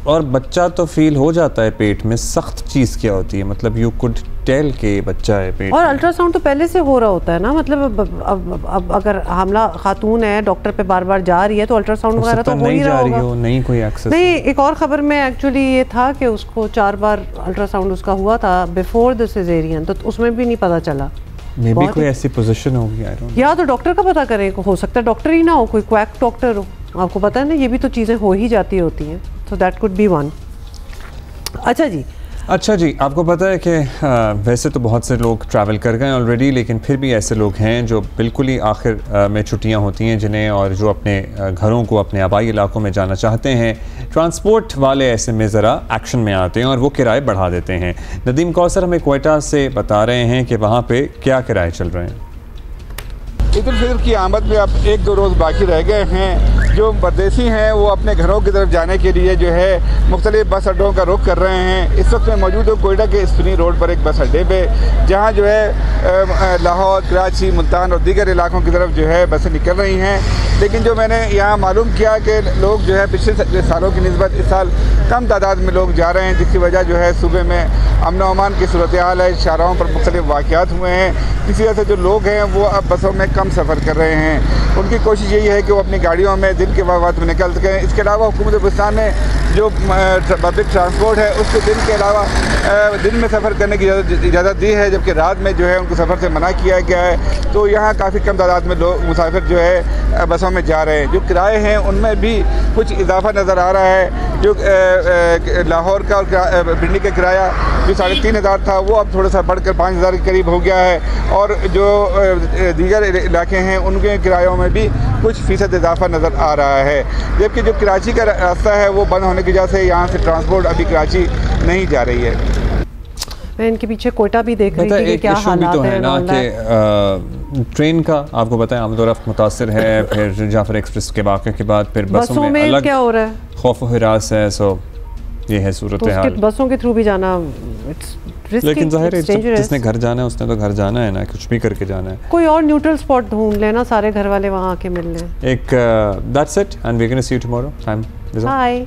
और बच्चा तो फील हो जाता है पेट में, सख्त चीज़ क्या होती है? मतलब यू कुड टेल के बच्चा है पेट और अल्ट्रासाउंड तो पहले से हो रहा होता है ना। मतलब अब अगर हमला खातून है, डॉक्टर पे बार बार जा रही है तो अल्ट्रासाउंड वगैरह तो हो ही रहा होगा। नहीं कोई एक्सेस नहीं। एक और खबर में एक्चुअली ये था कि उसको 4 बार अल्ट्रासाउंड उसका हुआ था बिफोर द सिजेरियन, तो उसमें भी नहीं पता चला। मे बी कोई ऐसी पोजीशन होगी, आई डोंट नो। या तो डॉक्टर का पता करें, हो सकता है डॉक्टर ही ना हो, कोई क्वैक डॉक्टर हो। आपको पता है ना, ये भी तो चीज़ें हो ही जाती होती हैं, तो दैट कुड बी वन। अच्छा जी, आपको पता है कि वैसे तो बहुत से लोग ट्रैवल कर गए ऑलरेडी, लेकिन फिर भी ऐसे लोग हैं जो बिल्कुल ही आखिर में छुट्टियां होती हैं जिन्हें, और जो अपने घरों को, अपने आबाई इलाकों में जाना चाहते हैं। ट्रांसपोर्ट वाले ऐसे में ज़रा एक्शन में आते हैं और वो किराए बढ़ा देते हैं। नदीम कौसर हमें क्वेटा से बता रहे हैं कि वहाँ पे क्या किराए चल रहे हैं। ईद उल फितर की आमद में अब 1-2 रोज़ बाकी रह गए हैं जो परदेसी हैं वो अपने घरों की तरफ जाने के लिए जो है मुख्तलिफ बस अड्डों का रुख कर रहे हैं। इस वक्त मैं मौजूद हूँ कोयटा के स्पिनी रोड पर एक बस अड्डे पे, जहाँ जो है लाहौर, कराची, मुल्तान और दीगर इलाकों की तरफ जो है बसें निकल रही हैं। लेकिन जो मैंने यहाँ मालूम किया कि लोग जो है पिछले सालों की निस्बत इस साल कम तादाद में लोग जा रहे हैं, जिसकी वजह जो है सूबे में अमन अमान की सूरत हाल है। शाहराहों पर मुख्तलिफ वाक़यात हुए हैं, इसी वजह से जो लोग हैं वो अब बसों में कम सफ़र कर रहे हैं। उनकी कोशिश यही है कि वो अपनी गाड़ियों में दिन के वक्त में निकल सकें। इसके अलावा हुकूमत पाकिस्तान ने जो पब्लिक ट्रांसपोर्ट है उसको दिन के अलावा दिन में सफ़र करने की इजाज़त दी है, जबकि रात में जो है उनको सफ़र से मना किया गया है। तो यहाँ काफ़ी कम तादाद में लोग मुसाफिर जो है बसों में जा रहे हैं। जो किराए हैं उनमें भी कुछ इजाफा नज़र आ रहा है। जो लाहौर का और भिंडी का किराया जो 3,500 था वो अब थोड़ा सा बढ़कर 5,000 के करीब हो गया है, और जो दीगर इलाके हैं उनके किरायों में भी कुछ फ़ीसद इजाफा नज़र आ रहा है। जबकि जो कराची का रास्ता है वो बंद होने की वजह से यहाँ से ट्रांसपोर्ट अभी कराची नहीं जा रही है। मैं इनके पीछे कोयटा भी देख रही थी कि क्या हालात है ना कि ट्रेन का आपको बताएं आमतौर पर मुतासर है, फिर जाफर एक्सप्रेस के वाक़े के बाद फिर बसों में अलग क्या हो रहा है, खौफ हिरास है। सो ये है सूरत हाल। बसों के थ्रू भी जाना लेकिन जाहिर है जिसने घर जाना है उसने तो घर जाना है ना, कुछ भी करके जाना है। कोई और न्यूट्रल स्पॉट ढूंढ लेना, सारे घर वाले वहाँ आके मिल लें। एक that's it and we can see you tomorrow. Time bye.